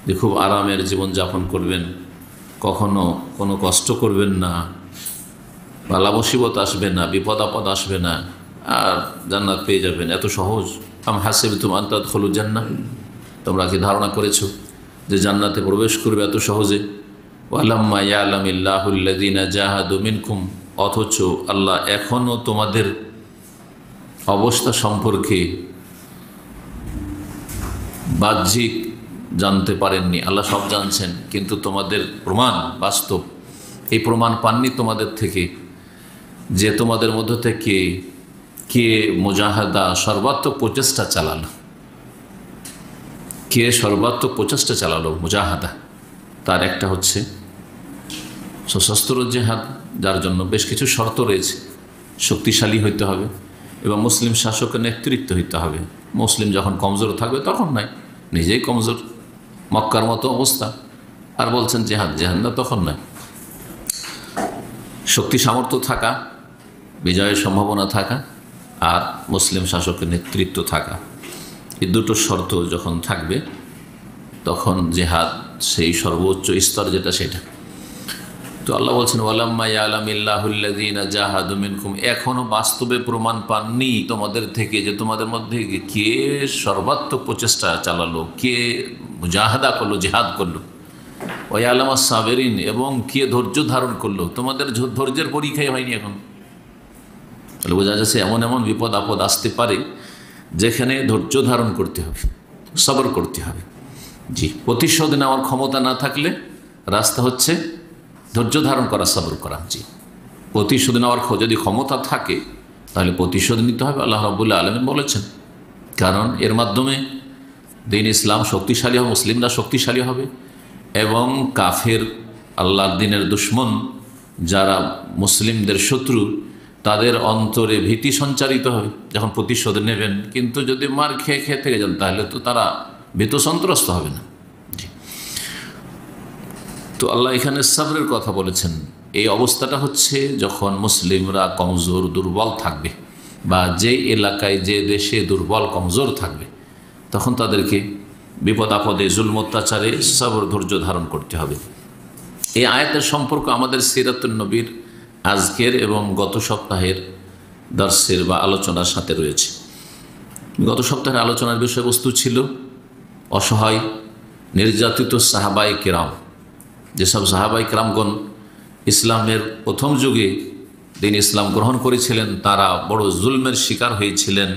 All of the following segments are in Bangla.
যে খুব আরামের জীবনযাপন করবেন, কখনো কোনো কষ্ট করবেন না, বালা মুসিবত আসবে না, বিপদ আপদ আসবে না, আর জান্নাত পেয়ে যাবেন, এত সহজ। আম হাসিবতুম আন তাদখুলুল জান্নাহ, তোমরা কি ধারণা করেছো যে জান্নাতে প্রবেশ করবে এত সহজে? ওয়ালাম্মা ইয়ালামিল্লাহুল্লাযীনা জাহাদু মিনকুম, অথচ আল্লাহ এখনও তোমাদের অবস্থা সম্পর্কে বাহ্যিক জানতে পারেননি। আল্লাহ সব জানছেন, কিন্তু তোমাদের প্রমাণ বাস্তব, এই প্রমাণ পাননি তোমাদের থেকে যে তোমাদের মধ্য থেকে কে মুজাহাদা সর্বাত্মক প্রচেষ্টা চালালো, কে সর্বাত্মক প্রচেষ্টা চালালো মুজাহাদা। তার একটা হচ্ছে সশস্ত্র জেহাদ, যার জন্য বেশ কিছু শর্ত রয়েছে। শক্তিশালী হইতে হবে এবং মুসলিম শাসকের নেতৃত্ব হইতে হবে। মুসলিম যখন কমজোর থাকবে তখন নাই, নিজেই কমজোর, মক্কার মতো অবস্থা, আর বলছেন জেহাদ, জেহাদ না, তখন নাই। শক্তি সামর্থ্য থাকা, বিজয়ের সম্ভাবনা থাকা, আর মুসলিম শাসকের নেতৃত্ব থাকা, এই দুটো শর্ত যখন থাকবে তখন জেহাদ সেই সর্বোচ্চ স্তর যেটা, সেটা। তো আল্লাহ বলছেন ওয়ালাম্মা ইয়ালামিল্লাহুল্লাযীনা জাহাদু মিনকুম, এখনও বাস্তবে প্রমাণ পাননি তোমাদের থেকে যে তোমাদের মধ্যে কে সর্বাত্মক প্রচেষ্টা চালালো, কে মুজাহাদা করলো, জিহাদ করলো। ওয়া ইয়ালামাস সাবিরিন, এবং কে ধৈর্য ধারণ করলো। তোমাদের ধৈর্যের পরীক্ষাই হয়নি এখন। তাহলে বোঝা যাচ্ছে এমন এমন বিপদ আপদ আসতে পারে যেখানে ধৈর্য ধারণ করতে হবে, সবর করতে হবে। জি, প্রতিশোধ নেওয়ার ক্ষমতা না থাকলে রাস্তা হচ্ছে ধৈর্য ধারণ করা, সবর করা। জি, প্রতিশোধ নেওয়ার যদি ক্ষমতা থাকে তাহলে প্রতিশোধ নিতে হবে, আল্লাহ রাব্বুল আলামিন বলেছেন। কারণ এর মাধ্যমে দ্বীন ইসলাম শক্তিশালী হবে, মুসলিমরা শক্তিশালী হবে, এবং কাফের আল্লাহর দ্বীনের দুশমন যারা মুসলিমদের শত্রু, তাদের অন্তরে ভীতি সঞ্চারিত হবে যখন প্রতিশোধ নেবেন। কিন্তু যদি মার খেয়ে খেয়ে থেকে যান তাহলে তো তারা ভীত সন্ত্রস্ত হবে না। তো আল্লাহ এখানে সাবরের কথা বলেছেন। এই অবস্থাটা হচ্ছে যখন মুসলিমরা কমজোর, দুর্বল থাকবে, বা যে এলাকায় যে দেশে দুর্বল কমজোর থাকবে, তখন তাদেরকে বিপদ আপদে, জুলম অত্যাচারে সবর, ধৈর্য ধারণ করতে হবে। এই আয়াতের সম্পর্ক আমাদের সিরাতুন নবীর আজকের এবং গত সপ্তাহের দর্শের বা আলোচনার সাথে রয়েছে। গত সপ্তাহের আলোচনার বিষয়বস্তু ছিল অসহায় নির্যাতিত সাহাবায়ে কেরাম। যেসব সাহাবায়ে কেরামগণ ইসলামের প্রথম যুগে দ্বীন ইসলাম গ্রহণ করেছিলেন, তারা বড় জুলমের শিকার হয়েছিলেন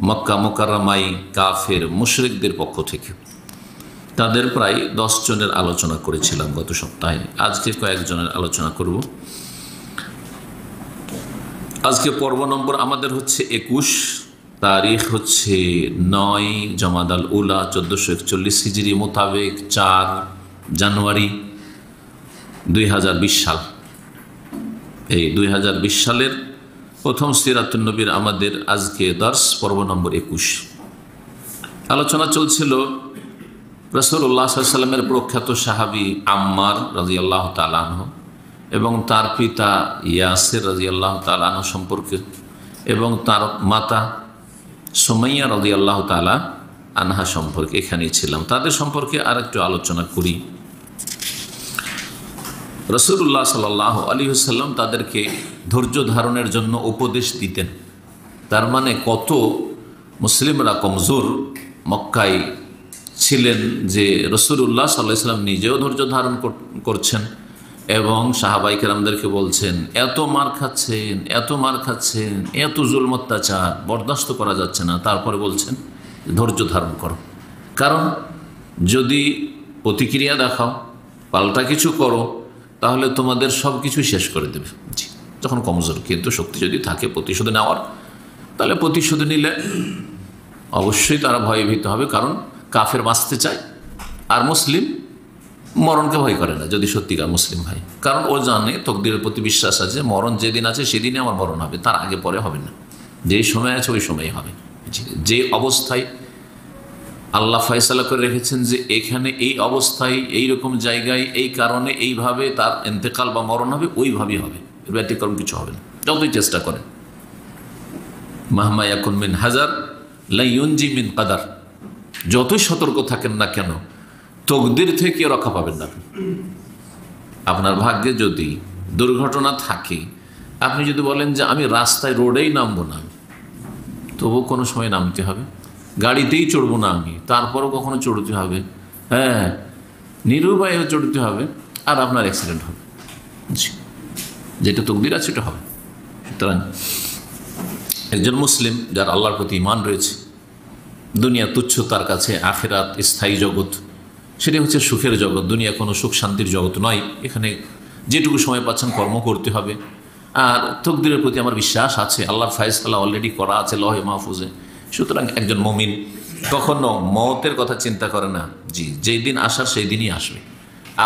মক্কা মুকাররমায় কাফের মুশরিকদের পক্ষ থেকে। তাদের প্রায় 10 জনের আলোচনা করেছিলাম গত সপ্তাহে। আজকে কয়েকজনের আলোচনা করব। আজকে পর্ব নম্বর আমাদের হচ্ছে 21, তারিখ হচ্ছে 9 জমাদাল উলা 1441 হিজরি মোতাবেক 4 জানুয়ারি 2020 সাল। এই 2020 সালের প্রথম সিরাতুন নবীর আমাদের আজকে দর্শ পর্ব নম্বর 21। আলোচনা চলছিল রাসূলুল্লাহ সাল্লাল্লাহু আলাইহি ওয়াসাল্লামের প্রখ্যাত সাহাবী আম্মার রাদিয়াল্লাহু তাআলা আনহু এবং তার পিতা ইয়াসির রাদিয়াল্লাহু তাআলা আনহু সম্পর্কে, এবং তার মাতা সুমাইয়া রাদিয়াল্লাহু তাআলা আনহা সম্পর্কে। এখানেই ছিলাম। তাদের সম্পর্কে আর একটু আলোচনা করি। রাসূলুল্লাহ সাল্লাল্লাহু আলাইহি ওয়াসাল্লাম তাদেরকে ধৈর্য ধারণের জন্য উপদেশ দিতেন। তার মানে কত মুসলিমরা কমজোর মক্কায় ছিলেন যে রাসূলুল্লাহ সাল্লাল্লাহু আলাইহি ওয়াসাল্লাম নিজেও ধৈর্য ধারণ করছেন এবং সাহাবায়ে কেরামদেরকে বলছেন, এত মার খাচ্ছেন, এত মার খাচ্ছেন, এত জুলম অত্যাচার বরদাস্ত করা যাচ্ছে না, তারপরে বলছেন ধৈর্য ধারণ করো। কারণ যদি প্রতিক্রিয়া দেখাও, পাল্টা কিছু করো, তাহলে তোমাদের সব কিছু শেষ করে দেবে। জি, যখন কমজোর, কিন্তু শক্তি যদি থাকে প্রতিশোধ নেওয়ার, তাহলে প্রতিশোধ নিলে অবশ্যই তারা ভয়ভীত হবে। কারণ কাফের বাঁচতে চায়, আর মুসলিম মরণকে ভয় করে না যদি সত্যিকার মুসলিম হয়। কারণ ও জানে, তকদিরের প্রতি বিশ্বাস আছে, মরণ যেদিন আছে সেদিনে আমার মরণ হবে, তার আগে পরে হবে না। যেই সময় আছে ওই সময়ই হবে। যে অবস্থায় আল্লাহ ফয়সালা করে রেখেছেন যে এখানে এই অবস্থায়, এই রকম জায়গায়, এই কারণে এইভাবে তার ইন্তেকাল বা মরণ হবে, ওইভাবেই হবে, এর ব্যতিক্রম কিছু হবে না, যতই চেষ্টা করেন। মাহমা ইয়াকুন মিন হাজার লা ইউনজি মিন কাদার, যতই সতর্ক থাকেন না কেন, তকদির থেকে রক্ষা পাবেন না। আপনার ভাগ্যে যদি দুর্ঘটনা থাকে, আপনি যদি বলেন যে আমি রাস্তায় রোডেই নামবো না, তবু কোনো সময় নামতে হবে, গাড়িতেই চড়বো না আমি, তারপরও কখনো চড়তে হবে, হ্যাঁ নিরুপায় চড়তে হবে, আর আপনার অ্যাক্সিডেন্ট হবে। যেটা তকদির আছে সেটা হবে। সুতরাং একজন মুসলিম যার আল্লাহর প্রতি ঈমান রয়েছে, দুনিয়া তুচ্ছ তার কাছে, আখিরাত স্থায়ী জগৎ, সেটা হচ্ছে সুখের জগৎ। দুনিয়া কোনো সুখ শান্তির জগৎ নয়। এখানে যেটুকু সময় পাচ্ছেন কর্ম করতে হবে। আর তকদিরের প্রতি আমার বিশ্বাস আছে, আল্লাহর ফায়সালা অলরেডি করা আছে লহে মাহফুজে। সুতরাং একজন মুমিন কখনো মওতের কথা চিন্তা করে না, জি যেই দিন আসার সেই দিনই আসবে।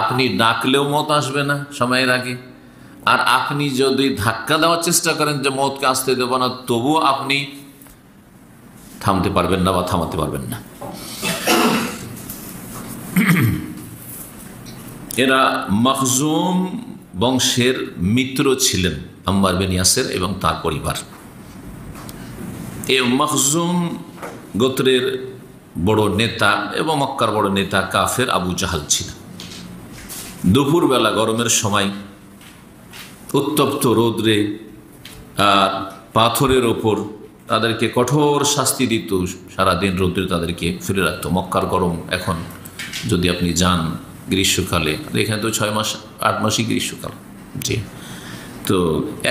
আপনি ডাকলেও মত আসবে না সময়ের আগে, আর আপনি যদি ধাক্কা দেওয়ার চেষ্টা করেন যে মতকে আসতে দেব না, তবুও আপনি থামতে পারবেন না বা থামাতে পারবেন না। এরা মখজুম বংশের মিত্র ছিলেন, আম্মার বিন ইয়াসের এবং তার পরিবার। এই মখজুম গোত্রের বড় নেতা এবং মক্কার বড় নেতা কাফের আবু জাহাল ছিল। দুপুরবেলা গরমের সময় উত্তপ্ত রৌদ্রে আর পাথরের ওপর তাদেরকে কঠোর শাস্তি দিত, সারাদিন রৌদ্রে তাদেরকে ফিরে রাখত। মক্কার গরম এখন যদি আপনি যান গ্রীষ্মকালে, এখানে তো 6 মাস 8 মাসই গ্রীষ্মকাল, জি তো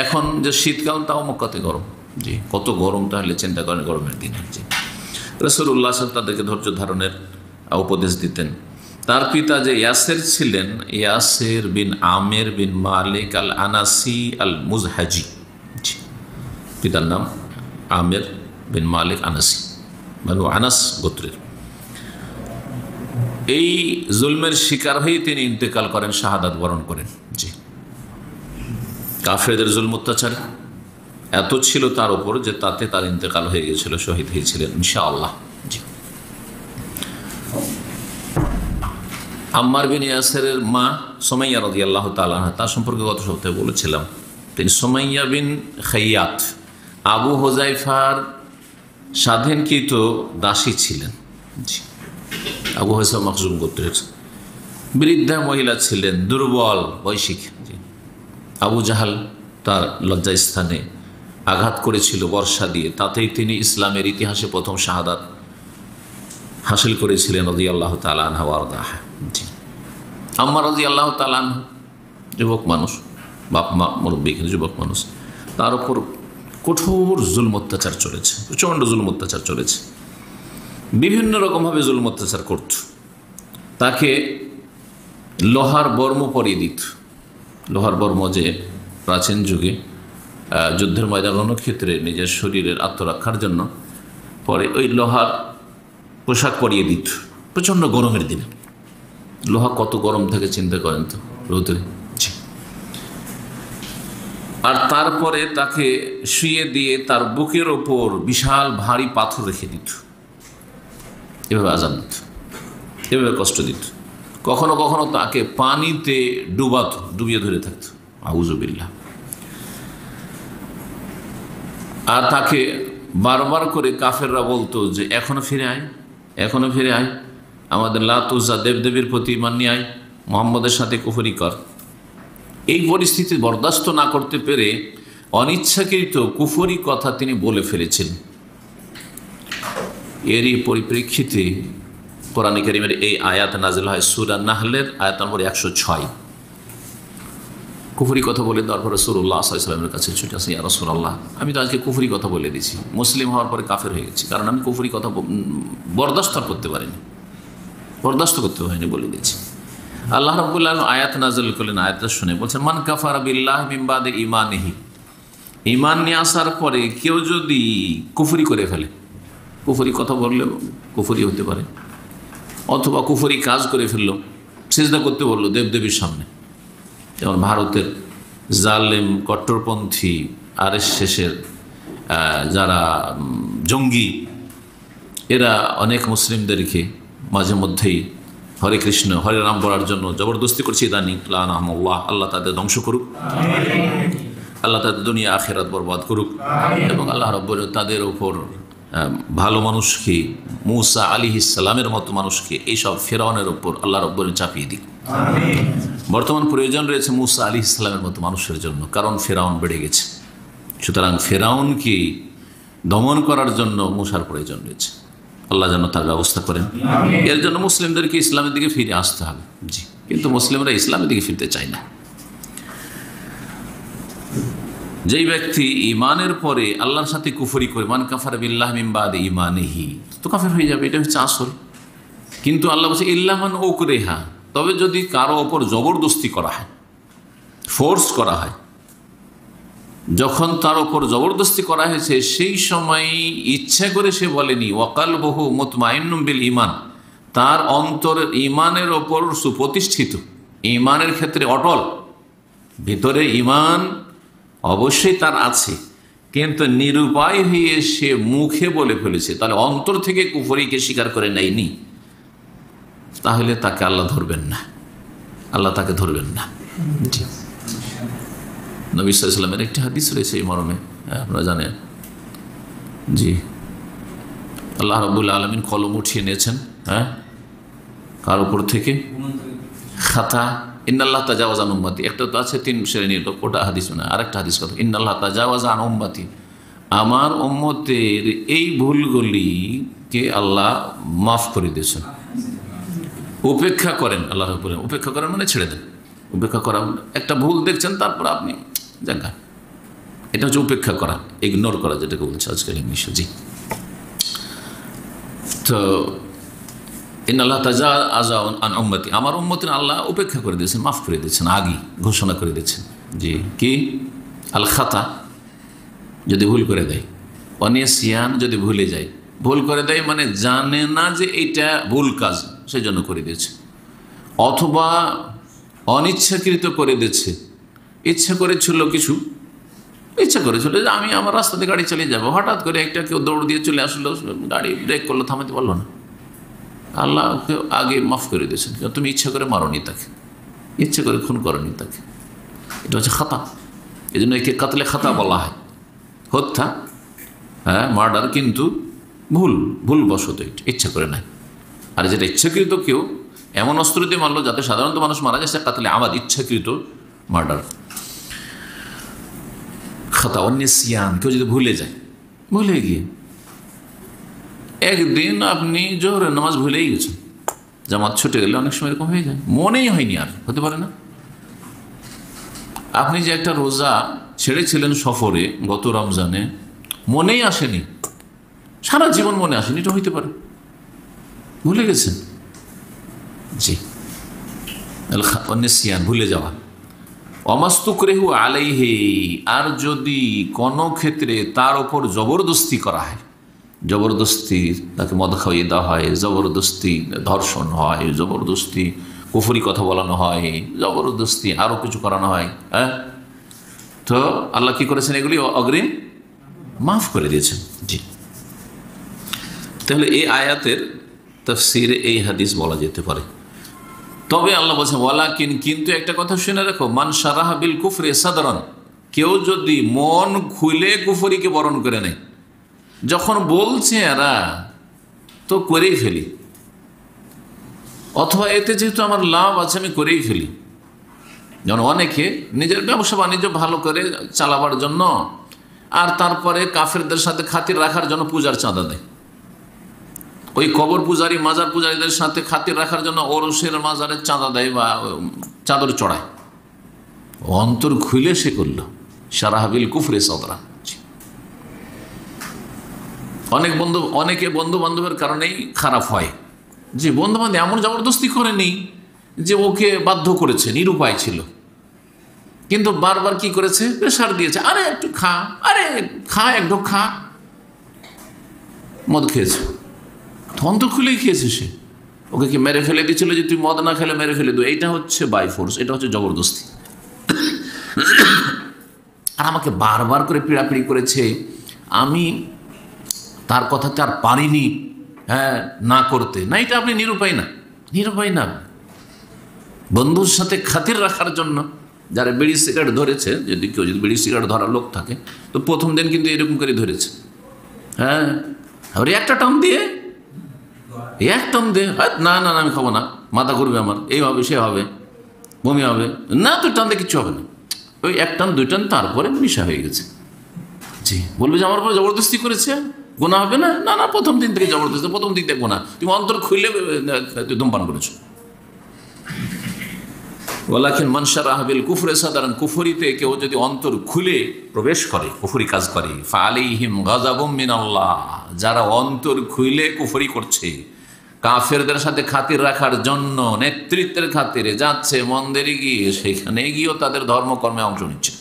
এখন যে শীতকাল তাও মক্কাতে গরম, জি কত গরম, তাহলে চিন্তা করেন গরমের দিনে। জি রাসূলুল্লাহ সাল্লাল্লাহু আলাইহি ওয়াসাল্লাম তাদেরকে ধৈর্য ধারণের উপদেশ দিতেন। তার পিতা যে ইয়াসের ছিলেন, ইয়াসের বিন আমের বিন মালিক আল আনাসি আল মুজহাজি, পিতার নাম আমের বিন মালিক আনাসি, মানে আনাস গোত্রের। এই জুলমের শিকার হয়ে তিনি ইন্তেকাল করেন, শাহাদাত বরণ করেন। জি কাফেরদের জুলম অত্যাচার এত ছিল তার উপর যে তাতে তার ইন্তেকাল হয়ে গেছিল, শহীদ হয়েছিলেন ইনশাআল্লাহ। জি আম্মার বিন ইয়াসেরের মা সুমাইয়া রাদিয়াল্লাহু তাআলা আনহা, তার সম্পর্কে গত সপ্তাহে বলেছিলাম, তিনি সুমাইয়া বিন খাইয়াত আবু হুযায়ফার স্বাধীনকৃত দাসী ছিলেন। জি আবু হুযায়ফা মখজুম গোত্রের বৃদ্ধা মহিলা ছিলেন, দুর্বল বৈশিক। আবু জাহাল তার লজ্জাস্থানে আঘাত করেছিল বর্ষা দিয়ে, তাতেই তিনি ইসলামের ইতিহাসে প্রথম শাহাদাত হাসিল করেছিলেন রাদিয়াল্লাহু তাআলা আনহা ওয়া আরদাহা। জি আম্মা রাদিয়াল্লাহু তাআলা আনহা যুবক মানুষ, বাপ মা মুরব্বী, যুবক মানুষ, তার উপর কঠোর জুলম অত্যাচার চলেছে, প্রচণ্ড জুলম অত্যাচার চলেছে, বিভিন্ন রকমভাবে জুলম অত্যাচার করত। তাকে লোহার বর্ম পরিয়ে দিত। লোহার বর্ম যে প্রাচীন যুগে যুদ্ধের ময়দান রণক্ষেত্রে নিজের শরীরের আত্মরক্ষার জন্য পরে ওই লোহার পোশাক পরিয়ে দিত প্রচণ্ড গরমের দিনে। লোহা কত গরম থাকে চিন্তা করেন তো রোদে। আর তারপরে তাকে শুয়ে দিয়ে তার বুকের ওপর বিশাল ভারী পাথর রেখে দিত, এভাবে আযাব দিত, এভাবে কষ্ট দিত। কখনো কখনো তাকে পানিতে ডুবিয়ে ধরে থাকত, আউযুবিল্লাহ। আর তাকে বারবার করে কাফেররা বলতো যে এখনো ফিরে আয়, এখনো ফিরে আয়, আমাদের লাত উজ্জা দেবদেবীর প্রতি ঈমান নিয়ে আয়, মুহাম্মদের সাথে কুফরি কর। এই পরিস্থিতি বরদাস্ত না করতে পেরে অনিচ্ছাকৃত কুফরি কথা তিনি বলে ফেলেছেন। এরই পরিপ্রেক্ষিতে কোরআন কারীমের এই আয়াত নাযিল হয় সূরা নাহলের আয়াত নম্বর 106। কুফরি কথা বলে তারপর রাসূলুল্লাহ সাল্লাল্লাহু আলাইহি ওয়াসাল্লামের কাছে ছুটে আসে, ইয়া রাসূলুল্লাহ আমি তো আজকে কুফরি কথা বলে দিয়েছি, মুসলিম হওয়ার পরে কাফের হয়ে গেছি, কারণ আমি কুফরি কথা বরদাস্ত করতে পারিনি, বরদাস্ত করতে পারিনি, বলে দিয়েছি। আল্লাহ রাব্বুল আলামিন আয়াত নাযিল করলেন, আয়াতটা শুনে বলছেন মান কাফারা বিল্লাহি মিন বাদি ঈমানিহি, ঈমান নিয়ে আসার পরে কেউ যদি কুফরি করে ফেলে, কুফরি কথা বললে কুফরি হতে পারে, অথবা কুফরি কাজ করে ফেললো, সিজদা করতে বললো দেবদেবীর সামনে, যেমন ভারতের জালেম কট্টরপন্থী আরএসএসের যারা জঙ্গি, এরা অনেক মুসলিমদেরকে মাঝে মধ্যেই হরে কৃষ্ণ হরে রাম বলার জন্য জবরদস্তি করছে ইদানিং, লানাহুমুল্লাহ, আল্লাহ তাদের ধ্বংস করুক, আল্লাহ তাদের দুনিয়া আখিরাত বরবাদ করুক, এবং আল্লাহ রাব্বুল তাদের উপর ভালো মানুষকে, মূসা আলাইহিস সালামের মতো মানুষকে এইসব ফেরাউনের ওপর আল্লাহ রাব্বুল চাপিয়ে দিক। বর্তমান প্রয়োজন রয়েছে মূসা আলাইহিস সালামের মতো মানুষের জন্য, কারণ ফেরাউন বেড়ে গেছে। সুতরাং ফেরাউনকে দমন করার জন্য মূসার প্রয়োজন রয়েছে। আল্লাহ যেন তার ব্যবস্থা করেন। এর জন্য মুসলিমদেরকে ইসলামের দিকে ফিরে আসতে হবে। জি, কিন্তু মুসলিমরা ইসলামের দিকে ফিরতে চায় না। যেই ব্যক্তি ইমানের পরে আল্লাহর সাথে কুফরি করে, মান কাফারা বিল্লাহি মিন বাদি ঈমানিহি, তো কাফের হয়ে যাবে, এটা হচ্ছে আসল। কিন্তু আল্লাহ বলছে ইল্লা মান উকরিহা, তবে যদি কারো ওপর জবরদস্তি করা হয়, ফোর্স করা হয়, যখন তার ওপর জবরদস্তি করা হয়েছে সেই সময় ইচ্ছা করে সে বলেনি ওয়াকালবুহু মুতমাইন্নুম বিল ঈমান, তার অন্তর ঈমানের ওপর সুপ্রতিষ্ঠিত, ঈমানের ক্ষেত্রে অটল, ভিতরে ঈমান অবশ্যই তার আছে, কিন্তু নিরুপায় হয়ে সে মুখে বলে ফেলেছে, তাহলে অন্তর থেকে কুফরিকে স্বীকার করে নেয়নি, তাহলে তাকে আল্লাহ ধরবেন না, আল্লাহ তাকে ধরবেন না। জি, নবী সাল্লাল্লাহু আলাইহি ওয়াসাল্লামের একটি হাদিস রয়েছে এই মর্মে, আপনারা জানেন। জি, আল্লাহ রাব্বুল আলামিন কলম উঠিয়ে নিয়েছেন, কার উপর থেকে? খাতা। ইন্নাল্লাহ তাজাওয়াজা আন উম্মতি, একটা তো আছে 3 শ্রেণীর লোক, ওটা হাদিস না, আরেকটা হাদিস কথা ইন্নাল্লাহ তাজাওয়াজা আন উম্মতি, আমার উম্মতের এই ভুলগুলিকে আল্লাহ মাফ করে দিয়েছেন, উপেক্ষা করেন। আল্লাহ বলেন উপেক্ষা করেন মানে ছেড়ে দেন। উপেক্ষা করা, একটা ভুল দেখছেন তারপর আপনি জায়গা, এটা হচ্ছে উপেক্ষা করা, ইগনোর করা, যেটাকে বলছে আজকাল ইংলিশে। জি, তো ইন্নাল্লাহ তাজাওয়াজা আন উম্মতি, আমার উম্মতের আল্লাহ উপেক্ষা করে দিয়েছেন, মাফ করে দিয়েছেন, আগে ঘোষণা করে দিয়েছেন। জি, কি? আল খাতা, যদি ভুল করে দেয়, অনিসিয়ান, যদি ভুলে যায়, ভুল করে দেয় মানে জানে না যে এটা ভুল কাজ, সেই জন্য করে দিয়েছে, অথবা অনিচ্ছাকৃত করে দিয়েছে, ইচ্ছা করেছিল কিছু, ইচ্ছা করেছিল যে আমি আমার রাস্তাতে গাড়ি চালিয়ে যাবো, হঠাৎ করে একটা কেউ দৌড় দিয়ে চলে আসলো, গাড়ি ব্রেক করলো, থামাতে পারলো না, আল্লাহকে আগে মাফ করে দিয়েছেন, তুমি ইচ্ছা করে মারোনি তাকে, ইচ্ছা করে খুন করনি তাকে, এটা হচ্ছে খাতা। এই জন্য একে কাতলে খাতা বলা হয়, হত্যা, মার্ডার, কিন্তু ভুলবশত, ইচ্ছা করে নাই। আর যেটা ইচ্ছাকৃত, কেউ এমন অস্ত্র দিয়ে মারলো যাতে সাধারণত মানুষ মারা যায়, সে কাতলে আমাদ, ইচ্ছাকৃত মার্ডার, খাতা। অনিসিয়ান, কেউ যদি ভুলে যায়, ভুলে গিয়ে একদিন আপনি জোহরের নামাজ ভুলেই গেছেন, জামাত ছুটে গেলে অনেক সময় এরকম হয়ে যায়, মনেই হয়নি, আর হতে পারে না। আপনি যে একটা রোজা ছেড়েছিলেন সফরে গত রমজানে, মনেই আসেনি, সারা জীবন মনে আসেনি, এটা হইতে পারে, ভুলে গেছেন। জি, অনিসিয়ান, ভুলে যাওয়া। অমাস্তুকরেহু আলাইহি, আর যদি কোনো ক্ষেত্রে তার ওপর জবরদস্তি করা হয়, জবরদস্তি তাকে মদ খাইয়ে দেওয়া হয়, জবরদস্তি ধর্ষণ হয়, জবরদস্তি কুফরি কথা বলানো হয়, জবরদস্তি আরও কিছু করানো হয়, তো আল্লাহ কি করেছেন? এগুলি অগ্রিম মাফ করে দিয়েছেন। জি, তাহলে এই আয়াতের তাফসিরে এই হাদিস বলা যেতে পারে। তবে আল্লাহ বলছেন ওয়ালাকিন, কিন্তু একটা কথা শুনে রাখো, মান শারাহা বিল কুফরি সাদরান, কেউ যদি মন খুলে কুফরিকে বরণ করে নেয়, যখন বলছে এরা তো করেই ফেলি, অথবা এতে যেহেতু আমার লাভ আছে আমি করেই ফেলি, যেমন অনেকে নিজের ব্যবসা বাণিজ্য ভালো করে চালাবার জন্য আর তারপরে কাফেরদের সাথে খাতির রাখার জন্য পূজার চাঁদা দেয়, ওই কবর পূজারী মাজার পূজারীদের সাথে খাতির রাখার জন্য ওরসের মাজারের চাঁদা দেয় বা চাদর চড়ায়, অন্তর খুলে সে করল শারাহাবিল কুফরে সদরা। অনেকে বন্ধু বান্ধবের কারণেই খারাপ হয়, যে বন্ধু বান্ধব এমন জবরদস্তি করেনি যে ওকে বাধ্য করেছে, নিরুপায় ছিল, কিন্তু বারবার কি করেছে? প্রেশার দিয়েছে, আরে একটু খা, আরে খা, একটু খা, মদ খেয়েছে, অন্তর খুলেই খেয়েছে সে, ওকে কি মেরে ফেলে দিয়েছিল যে তুই মদ না খেলে মেরে ফেলে দেবো? এইটা হচ্ছে বাই ফোর্স, এটা হচ্ছে জবরদস্তি। আর আমাকে বারবার করে পিড়াপিড়ি করেছে, আমি তার কথাতে আর পারিনি না করতে, না, এটা আপনি নিরুপায় না, নিরুপায় না। বন্ধুর সাথে খাতির রাখার জন্য যারা বিড়ি সিগারেট ধরেছে, যদি কেউ যদি বিড়ি সিগারেট ধরার লোক থাকে, তো প্রথম দিন কিন্তু এরকম করে ধরেছে, আর একটা টান দিয়ে না না না আমি খাবো না, মাথা ঘুরবে আমার, এই হবে সে হবে, বমি হবে, না তুই টান দিয়ে কিচ্ছু হবে না। ওই এক টান দুই টান তারপরে নেশা হয়ে গেছে। জি, বলবে যে আমার উপরে জবরদস্তি করেছে, গোনা হবে না? না না, প্রথম দিন থেকে জবরদস্তি, প্রথম দিন থেকে গোনা, তুমি অন্তর খুলে তুই ধূমপান করেছো। ওয়ালাকিন মান শারাহা বিল কুফরি সাদরান, কুফরিতে কেউ যদি অন্তর খুলে প্রবেশ করে, কুফরি কাজ করে, ফাআলাইহিম গাযাবুম মিনাল্লাহ, যারা অন্তর খুলে কুফরি করছে, কাফেরদের সাথে খাতির রাখার জন্য নেতৃত্বের খাতিরে যাচ্ছে মন্দিরে গিয়ে, সেখানে গিয়েও তাদের ধর্মকর্মে অংশ নিচ্ছে,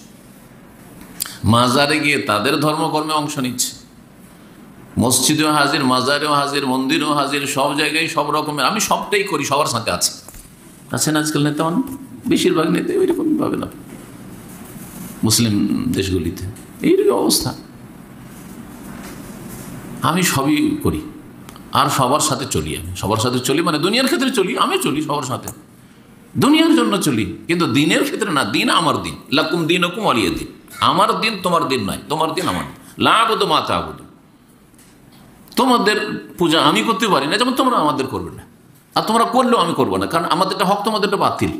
মাজারে গিয়ে তাদের ধর্মকর্মে অংশ নিচ্ছে, মসজিদেও হাজির, মাজারেও হাজির, মন্দিরেও হাজির, সব জায়গায় সব রকমের, আমি সবটাই করি, সবার সাথে আছেন আজকাল নেতা, বেশিরভাগ নেতা ওইরকম ভাবে না, মুসলিম দেশগুলিতে এইরকম অবস্থা। আমি সবই করি আর সবার সাথে চলি, আমি সবার সাথে চলি মানে দুনিয়ার ক্ষেত্রে চলি, আমি চলি সবার সাথে, দুনিয়ার জন্য চলি, কিন্তু দিনের ক্ষেত্রে না। দিন আমার দিন, লাকুম দীনুকুম ওয়ালিয়া দিন, আমার দিন তোমার দিন নয়, তোমার দিন আমার দিন, লা আবুদু মা তা'বুদু, তোমাদের পূজা আমি করতে পারি না, যেমন তোমরা আমাদের করবে না, আর তোমরা করলেও আমি করবো না, কারণ আমাদেরটা হক, তোমাদেরটা বাতিল।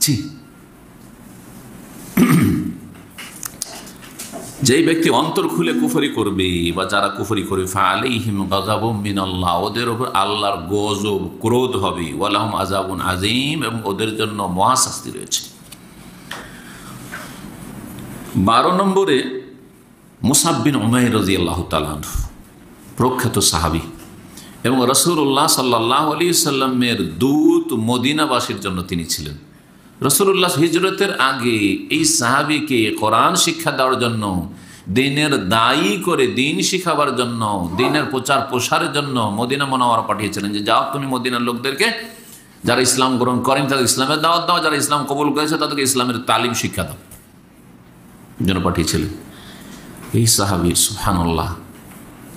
জি, যেই ব্যক্তি অন্তর খুলে কুফরি করবে বা যারা কুফরি করবে, ফাআলাইহিম গাযাবুম মিনাল্লাহ, ওদের উপর আল্লাহর গজব, ক্রোধ হবে, ওয়ালাহুম আযাবুন আযীম, এবং ওদের জন্য মহাশাস্তি রয়েছে। 12 নম্বরে মুসাব বিন উমাইর রাদিয়াল্লাহু তাআলা আনহু, প্রখ্যাত সাহাবী এবং রাসূলুল্লাহ সাল্লাল্লাহু আলাইহি সাল্লামের দূত, মদিনাবাসীর জন্য তিনি ছিলেন। রাসূলুল্লাহ হিজরতের আগে এই সাহাবীকে কোরআন শিক্ষা দেওয়ার জন্য, দিনের দায়ী করে দিন শিখাবার জন্য, দিনের প্রচার প্রসারের জন্য মদিনা মুনাওয়ারা পাঠিয়েছিলেন, যে যাও তুমি মদিনার লোকদেরকে, যারা ইসলাম গ্রহণ করেন তাদের ইসলামের দাওয়াত দাও, যারা ইসলাম কবুল করেছে তাদেরকে ইসলামের তালিম শিক্ষা দাও, জন্য পাঠিয়েছিলেন। এই সাহাবী সুবহানাল্লাহ,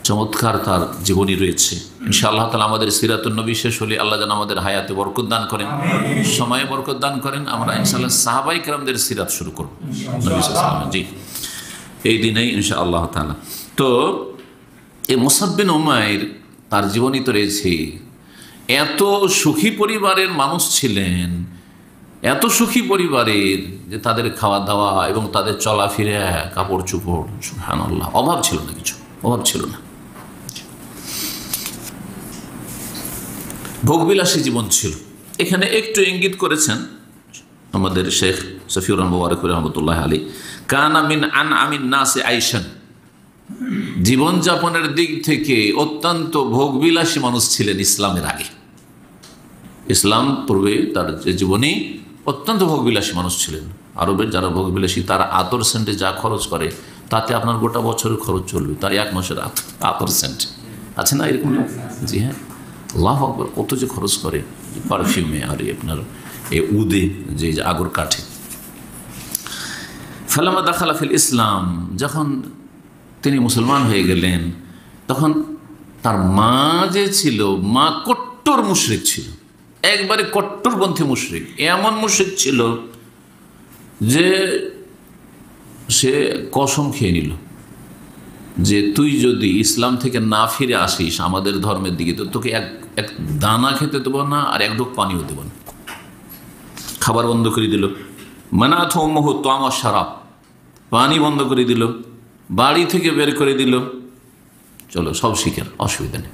চমৎকার তার জীবনী রয়েছে। ইনশাআল্লাহ তাআলা আমাদের সিরাতুন নবী শেষ হলে আল্লাহ যেন আমাদের হায়াতে বরকত দান করেন, সময়ে বরকত দান করেন, আমরা ইনশাআল্লাহ সাহাবায়ে কেরামদের সিরাত শুরু করব নবী সাল্লাল্লাহু আলাইহি ওয়াসাল্লাম। জি, এই দিনেই ইনশাআল্লাহ তাআলা। তো এই মুসাব বিন উমাইর, তার জীবনী তো রয়েছে, এত সুখী পরিবারের মানুষ ছিলেন, এত সুখী পরিবারের যে তাদের খাওয়া দাওয়া এবং তাদের চলাফেরা, কাপড় চোপড়, সুবহানাল্লাহ, অভাব ছিল না, কিছু অভাব ছিল না, ভোগবিলাসী জীবন ছিল। এখানে একটু ইঙ্গিত করেছেন আমাদের শেখ শফিউর রহমান মুবারক রহমতুল্লাহ আলী, কানা মিন আনআমিন নাসি আইশান, জীবনযাপনের দিক থেকে অত্যন্ত ভোগবিলাসী মানুষ ছিলেন ইসলামের আগে। ইসলাম পূর্বে তার যে জীবনী, অত্যন্ত ভোগবিলাসী মানুষ ছিলেন। আরবের যারা ভোগবিলাসী, তারা আতর সেন্টে যা খরচ করে তাতে আপনার গোটা বছরের খরচ চলবে, তার 1 মাসের আতর সেন্ট আছে না এরকম? জি হ্যাঁ, আল্লাহু আকবার, কত যে খরচ করে পারফিউমে আর আপনার এই উদে, যে আগর কাঠে। ফালামা দাখালা ফিল ইসলাম, যখন তিনি মুসলমান হয়ে গেলেন, তখন তার মা যে ছিল, মা কট্টর মুশরিক ছিল, একবারে কট্টরপন্থী মুশরিক। এমন মুশরিক ছিল যে সে কসম খেয়ে নিল যে তুই যদি ইসলাম থেকে না ফিরে আসিস আমাদের ধর্মের দিকে, তো তোকে এক দানা খেতে দেবো না, আর এক ঢোক পানিও দেবো না। খাবার বন্ধ করে দিল, মানাথ উম্মুহু তা'আম ওয়া শারাব, পানি বন্ধ করে দিল, বাড়ি থেকে বের করে দিল, চলো সব শিকার, অসুবিধা নেই।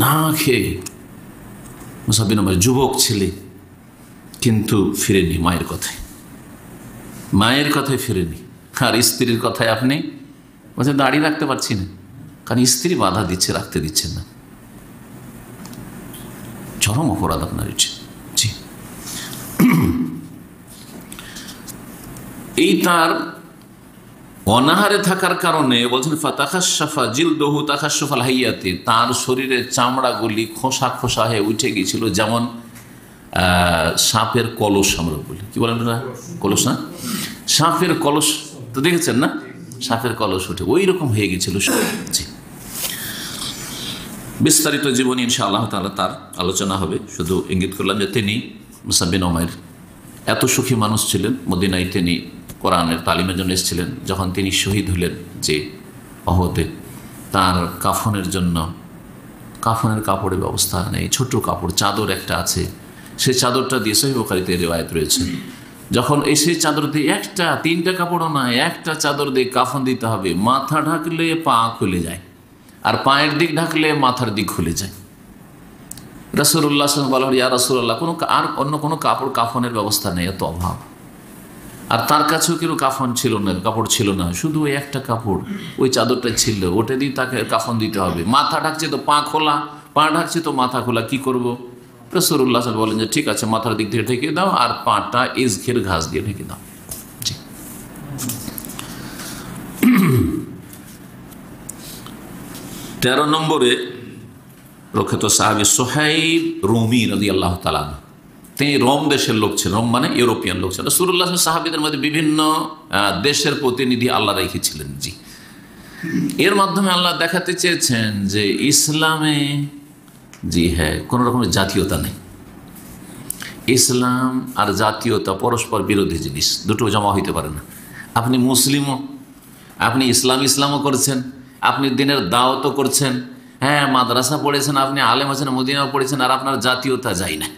না খেয়ে মুসাব বিন উমাইর, যুবক ছেলে, কিন্তু ফিরেনি মায়ের কথায় ফিরেনি। আর স্ত্রীর কথায় আপনি বলছে দাড়ি রাখতে পারছি না, কারণ স্ত্রী বাধা দিচ্ছে, রাখতে দিচ্ছেন না। চরম অপরাধ আপনার হচ্ছে। জি, এই তার অনাহারে থাকার কারণে বলছেন ফাতাখাশাফা জিলদুহু তাখাশুফাল হাইয়াতি, তার শরীরের চামড়াগুলি খোসা খোসা হয়ে উঠে গিয়েছিল, যেমন সাপের কলস আমরা বলি, কি বলেন না, কলস না, সাপের কলস তো দেখেছেন না, সাপের কলস উঠে ওই রকম হয়ে গেছিল। বিস্তারিত জীবনী ইনশাআল্লাহ তাআলা তার আলোচনা হবে, শুধু ইঙ্গিত করলাম যে তিনি মুসাব বিন উমাইর এত সুখী মানুষ ছিলেন। মদিনায় তিনি কোরআনের তালিমের জন্য এসেছিলেন। যখন তিনি শহীদ হলেন যে অহদে, তার কাফনের জন্য কাফনের কাপড়ের ব্যবস্থা নেই, ছোট কাপড় চাদর একটা আছে, সেই চাদরটা দিয়ে সহিহ বুখারীতে রিওয়ায়াত রয়েছে, যখন সেই চাদর দিয়ে তিনটা কাপড়ও না, একটা চাদর দিয়ে কাফন দিতে হবে, মাথা ঢাকলে পা খুলে যায় আর পায়ের দিক ঢাকলে মাথার দিক খুলে যায়। রাসূলুল্লাহ সাল্লাল্লাহু আলাইহি ওয়াসাল্লাম বলেন, ইয়া রাসূলুল্লাহ, আর অন্য কোনো কাপড় কাফনের ব্যবস্থা নেই, এত অভাব। আর তার কাছেও কেউ কাফন ছিল না, কাপড় ছিল না, শুধু ওই একটা কাপড়, ওই চাদরটা ছিল, ওটা দিয়ে তাকে কাফন দিতে হবে। মাথা ঢাকছে তো পা খোলা, পা ঢাকছে তো মাথা খোলা, কি করব? রাসূলুল্লাহ সাল্লাল্লাহু আলাইহি ওয়াসাল্লাম বলেন যে ঠিক আছে, মাথার দিক থেকে ঢেকে দাও আর পাটা ইজখের ঘাস দিয়ে ঢেকে দাও। 13 নম্বরে প্রখ্যাত সাহাবী সুহাইব রুমি রাদিয়াল্লাহু তাআলা, তিনি রোম দেশের লোক ছিলেন, রোম মানে ইউরোপিয়ান লোক ছিলেন। রাসূলুল্লাহ সাহাবীদের মধ্যে বিভিন্ন দেশের প্রতিনিধি আল্লাহ রেখেছিলেন। জি, এর মাধ্যমে আল্লাহ দেখাতে চেয়েছেন যে ইসলামে, জি হ্যাঁ, কোনো রকমের জাতীয়তা নেই। ইসলাম আর জাতীয়তা পরস্পর বিরোধী জিনিস, দুটো জমা হইতে পারে না। আপনি মুসলিমও, আপনি ইসলামও করছেন, আপনি দিনের দাওয়াতও করছেন, হ্যাঁ মাদ্রাসা পড়েছেন, আপনি আলেম আছেন, মদিনাও পড়েছেন, আর আপনার জাতীয়তা যায় না।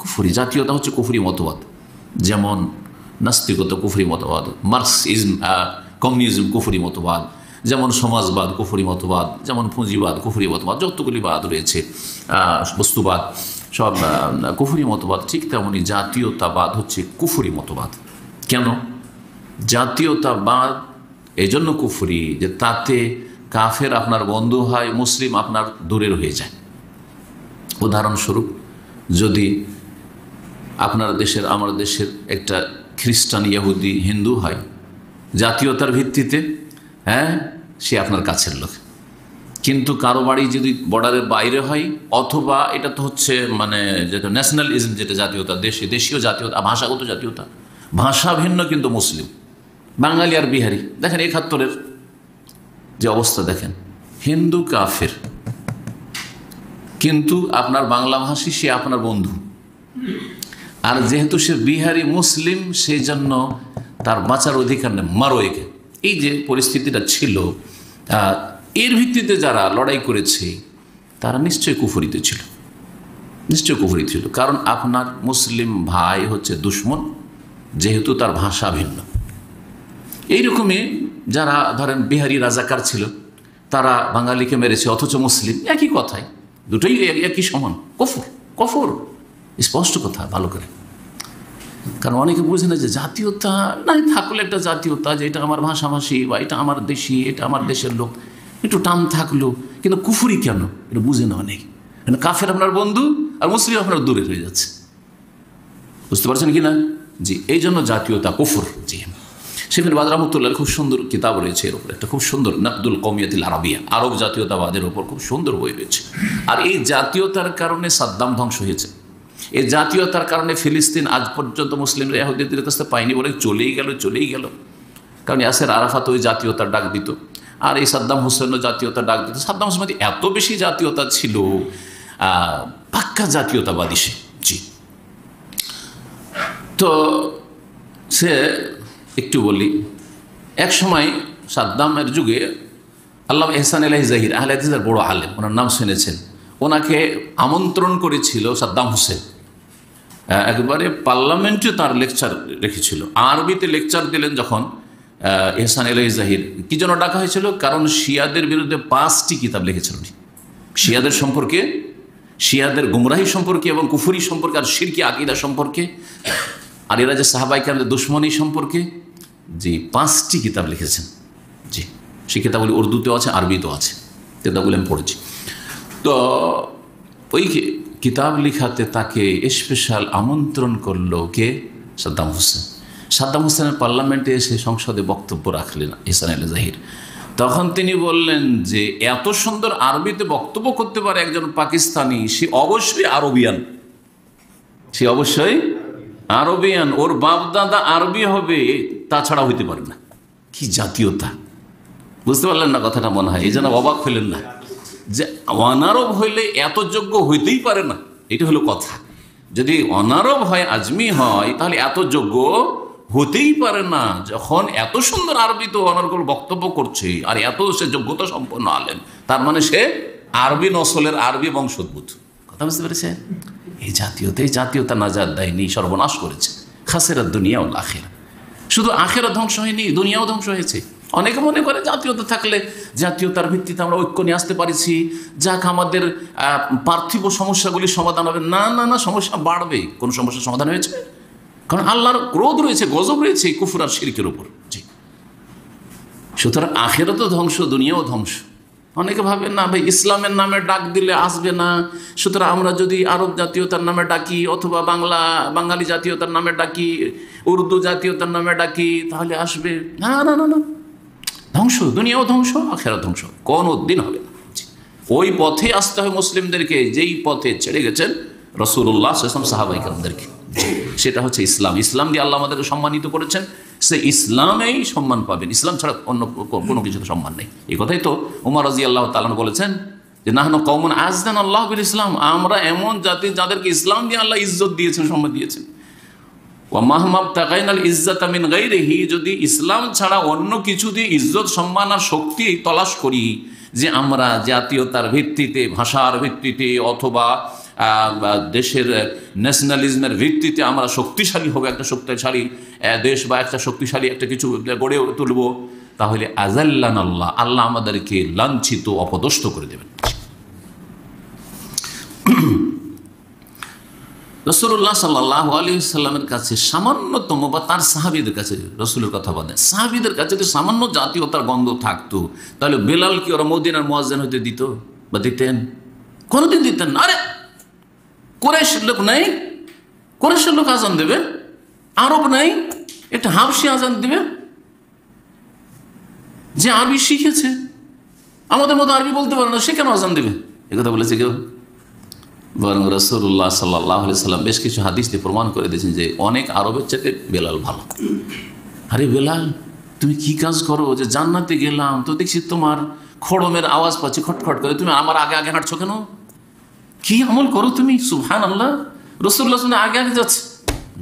কুফরি জাতীয়তা হচ্ছে কুফরি মতবাদ, যেমন নাস্তিকতা কুফরি মতবাদ, মার্কসিজম কমিউনিজম কুফরি মতবাদ, যেমন সমাজবাদ কুফরি মতবাদ, যেমন পুঁজিবাদ কুফরি মতবাদ, যতগুলি বাদ রয়েছে বস্তুবাদ সব কুফরি মতবাদ। ঠিক তেমনি জাতীয়তাবাদ হচ্ছে কুফরি মতবাদ। কেন জাতীয়তাবাদ? এই জন্য কুফরি যে তাতে কাফের আপনার বন্ধু হয়, মুসলিম আপনার দূরের হয়ে যায়। উদাহরণস্বরূপ, যদি আপনার দেশের আমার দেশের একটা খ্রিস্টান, ইহুদি, হিন্দু হয় জাতীয়তার ভিত্তিতে, হ্যাঁ সে আপনার কাছের লোক, কিন্তু কারো বাড়ি যদি বর্ডারের বাইরে হয়, অথবা এটা তো হচ্ছে মানে যেটা ন্যাশনালিজম, যেটা জাতীয়তা, দেশীয় জাতীয়তা, ভাষাগত জাতীয়তা, ভাষা ভিন্ন কিন্তু মুসলিম, বাঙালি আর বিহারি। দেখেন 71-এর যে অবস্থা, দেখেন হিন্দু কাফের, কিন্তু আপনার বাংলা ভাষী, সে আপনার বন্ধু। আর যেহেতু সে বিহারি মুসলিম, সেই জন্য তার বাঁচার অধিকার নেই, মারো একে। এই যে পরিস্থিতিটা ছিল, এর ভিত্তিতে যারা লড়াই করেছে তারা নিশ্চয়ই কুফরিতে ছিল, নিশ্চয়ই কুফরিতে ছিল। কারণ আপনার মুসলিম ভাই হচ্ছে দুশ্মন, যেহেতু তার ভাষা ভিন্ন। এইরকমই যারা ধরেন বিহারি রাজাকার ছিল, তারা বাঙালিকে মেরেছে অথচ মুসলিম, একই কথাই, দুটোই একই সমান, কফর। কফর স্পষ্ট কথা, ভালো করে। কারণ অনেকে বুঝে না যে জাতীয়তা নাই, থাকলে একটা জাতীয়তা যে এটা আমার ভাষাভাষী বা এটা আমার দেশি, এটা আমার দেশের লোক, একটু টান থাকলো, কিন্তু কুফরি কেন এটা বুঝে না অনেক। কাফের আপনার বন্ধু আর মুসলিম আপনার দূরে হয়ে যাচ্ছে, বুঝতে পারছেন কি না? জি, এই জন্য জাতীয়তা কুফর। জি, সেখানে বাদ রহমতুল্লাহ খুব সুন্দর কিতাব রয়েছে এর উপর, একটা খুব সুন্দর নাকদুল কওমিয়াতিল আরাবিয়া, আরব জাতীয়তাবাদের ওপর খুব সুন্দর বই রয়েছে। আর এই জাতীয়তার কারণে সাদ্দাম ধ্বংস হয়েছে, এই জাতীয়তার কারণে ফিলিস্তিন আজ পর্যন্ত মুসলিমরা ইহুদিদের কাছে পায়নি, বলে চলেই গেল। কারণ ইয়াসের আরাফাত ওই জাতীয়তার ডাক দিত, আর এই সাদ্দাম হোসেনও জাতীয়তার ডাক দিত। সাদ্দাম হোসেন এত বেশি জাতীয়তা ছিল, পাক্কা জাতীয়তাবাদী সে। জি, তো সে একটু বলি, এক সময় সাদ্দামের যুগে আল্লামা এহসান এলাহি জাহির, আহলে হাদিসের বড় আলেম, ওনার নাম শুনেছেন, ওনাকে আমন্ত্রণ করেছিল সাদ্দাম হোসেন, একবারে পার্লামেন্টে তার লেকচার রেখেছিল, আরবিতে লেকচার দিলেন। যখন এহসান এলাহি জাহির, কি জন্য ডাকা হয়েছিল? কারণ শিয়াদের বিরুদ্ধে 5টি কিতাব লিখেছিলেন, শিয়াদের সম্পর্কে, শিয়াদের গুমরাহি সম্পর্কে এবং কুফরি সম্পর্কে, আর শিরকি আকীদা সম্পর্কে, আর এরা যে সাহাবায়ে কেরামদের দুশমনী সম্পর্কে। জি, 5টি কিতাব লিখেছেন। জি, সেই কিতাবগুলি উর্দুতেও আছে, আরবিতেও আছে, কিতাবগুলি আমি পড়েছি। তো ওই কিতাব লিখাতে তাকে স্পেশাল আমন্ত্রণ করলো কে? সাদ্দাম হোসেন। সাদ্দাম হোসেনের পার্লামেন্টে এসে সংসদে বক্তব্য রাখলেন এহসান এলাহি জাহির। তখন তিনি বললেন যে এত সুন্দর আরবিতে বক্তব্য করতে পারে একজন পাকিস্তানি, সে অবশ্যই আরবিয়ান, সে অবশ্যই আরবিয়ান, ওর বাপ দাদা আরবি হবে, তাছাড়া হইতে পারে না। কি জাতীয়তা, বুঝতে পারলেন না কথাটা? মনে হয় এই জন্য অবাক হইলেন না যে অনারব হইলে এত যোগ্য হইতেই পারে না, এটা হলো কথা। যদি অনারব হয়, আজমি হয়, তাহলে এত যোগ্য হতেই পারে না। যখন এত সুন্দর আরবিতে অনর্গল বক্তব্য করছে আর এত সে যোগ্যতা সম্পন্ন আলেম, তার মানে সে আরবি নসলের, আরবি বংশোদ্ভূত। কথা বুঝতে পেরেছে? এই জাতীয়তা নাজাত দেয়নি, সর্বনাশ করেছে। খাসেরা দুনিয়া ও আখেরা। শুধু আখেরা ধ্বংস হয়নি, দুনিয়াও ধ্বংস হয়েছে। অনেকে মনে করে জাতীয়তা থাকলে জাতীয়তার ভিত্তিতে আমরা ঐক্য নিয়ে আসতে পারছি, যাক আমাদের পার্থিব সমস্যাগুলির সমাধান হবে। না না না, সমস্যা বাড়বে। কোন সমস্যার সমাধান হয়েছে? কারণ আল্লাহর ক্রোধ রয়েছে, গজব রয়েছে কুফর আর শিরকের উপর। জি, সুতরাং আখেরাতও ধ্বংস, দুনিয়াও ধ্বংস। অনেকে ভাবে না ভাই ইসলামের নামে ডাক দিলে আসবে না, সুতরাং আমরা যদি আরব জাতীয়তার নামে ডাকি অথবা বাঙালি জাতীয়তার নামে ডাকি, উর্দু জাতীয়তার নামে ডাকি, তাহলে আসবে। না না না না, ধ্বংস, দুনিয়াও ধ্বংস, আখেরাত ধ্বংস, কোনো দিন হবে না। ওই পথে আসতে হয় মুসলিমদেরকে, যেই পথে ছেড়ে গেছেন রাসূলুল্লাহ সাল্লাল্লাহু আলাইহি ওয়াসাল্লাম, সাহাবায়ে কেরামদেরকে। সেটা হচ্ছে ইসলাম। ইসলাম দিয়ে আল্লাহ আমাদেরকে সম্মানিত করেছেন, সে ইসলামেই সম্মান পাবেন। ইসলাম ছাড়া অন্য কোনো কিছুতে সম্মান নেই। এই কথাই তো ওমর রাদিয়াল্লাহু তাআলা বলেছেন যে নাহনু কওমুন আযযানা আল্লাহু বিল ইসলাম, আমরা এমন জাতি যাদেরকে ইসলাম দিয়ে আল্লাহ ইজ্জত দিয়েছেন, সম্মান দিয়েছেন। ওয়া মাহমা তাগাইনাল ইজ্জাতা মিন গায়রিহি, যদি ইসলাম ছাড়া অন্য কিছু দিয়ে ইজ্জত, সম্মান আর শক্তি তলাশ করি, যে আমরা জাতীয়তার ভিত্তিতে, ভাষার ভিত্তিতে অথবা দেশের ন্যাশনালিজমের ভিত্তিতে আমরা শক্তিশালী হবো, একটা শক্তিশালী দেশ বা একটা শক্তিশালী একটা কিছু গড়ে তুলব, তাহলে আযাল্লানা আল্লাহ, আল্লাহ আমাদেরকে লাঞ্ছিত, অপদস্থ করে দেবেন। রাসূলুল্লাহ সাল্লাল্লাহু আলাইহি ওয়াসাল্লামের কাছে সামান্যতম, বা তার সাহাবীদের কাছে, রাসূলের কথা বলেন, সাহাবীদের কাছে যদি সামান্য জাতীয়তার গন্ধ থাকতো, তাহলে বেলাল কি ওরা মদিনার মুয়াজ্জিন হতে দিত বা দিতেন? কোনোদিন দিতেন না। আরে কুরাইশের লোক নাই, কুরাইশের লোক আজান দেবে, আরব নাই, একটা হাবশি আজান দেবে যে আরবি শিখেছে, আমাদের মতো আরবি বলতে পারে না, সে কেন আজান দেবে? একথা বলেছে কেউ? বরং রাসূলুল্লাহ সাল্লাল্লাহু আলাইহি ওয়াসাল্লাম বেশ কিছু হাদিস দিয়ে প্রমাণ করে দিয়েছেন যে অনেক আরবের চাইতে বেলাল ভালো। আরে বেলাল, তুমি কি কাজ করো যে জান্নাতে গেলাম তো দেখছি তোমার খড়মের আওয়াজ পাচ্ছি খটখট করে, তুমি আমার আগে আগে হাঁটছো কেন? কি আমল করো তুমি? সুবহানাল্লাহ। রাসূলুল্লাহ শুনে আগে আগে যাচ্ছে।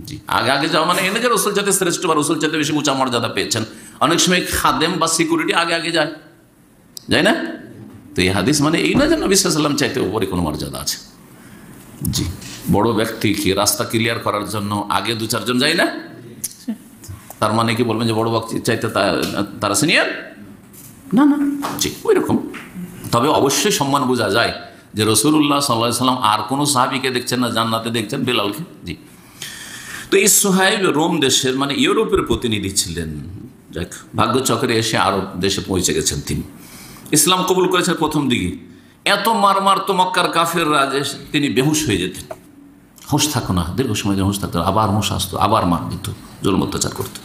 জি, আগে আগে যাওয়া মানে এনেকে রাসূল যাতে শ্রেষ্ঠ বা রাসূল যাতে বেশি উঁচা মর্যাদা পেয়েছেন। অনেক সময় খাদেম বা সিকিউরিটি আগে আগে যায় না? তো এই হাদিস মানে এই না যে নবী সাল্লাল্লাহু আলাইহি ওয়াসাল্লাম চাইতে উপরে কোনো মর্যাদা আছে। জি, বড় ব্যক্তিকে রাস্তা ক্লিয়ার করার জন্য আগে দু চারজন যায় না? তার মানে কি বলবেন যে বড় ব্যক্তি চাইতে তারা সিনিয়র? না না, জি ওই রকম। তবে অবশ্যই সম্মান বোঝা যায় যে রাসূলুল্লাহ সাল্লাল্লাহু আলাইহি ওয়াসাল্লাম আর কোনো সাহাবীকে দেখছেন না, জান্নাতে দেখছেন বেলালকে। জি, তো এই সুহাইব রোম দেশের মানে ইউরোপের প্রতিনিধি ছিলেন। যাক, ভাগ্যচক্রে এসে আরব দেশে পৌঁছে গেছেন তিনি। ইসলাম কবুল করেছেন প্রথম দিকে। এত মারতো মক্কার কাফেররা যে তিনি বেহুশ হয়ে যেতেন, হুঁশ থাকতো না, দীর্ঘ সময় হুঁশ থাকতো, আবার হুঁশ আসতো, আবার মার দিত, জুলুম অত্যাচার করতো।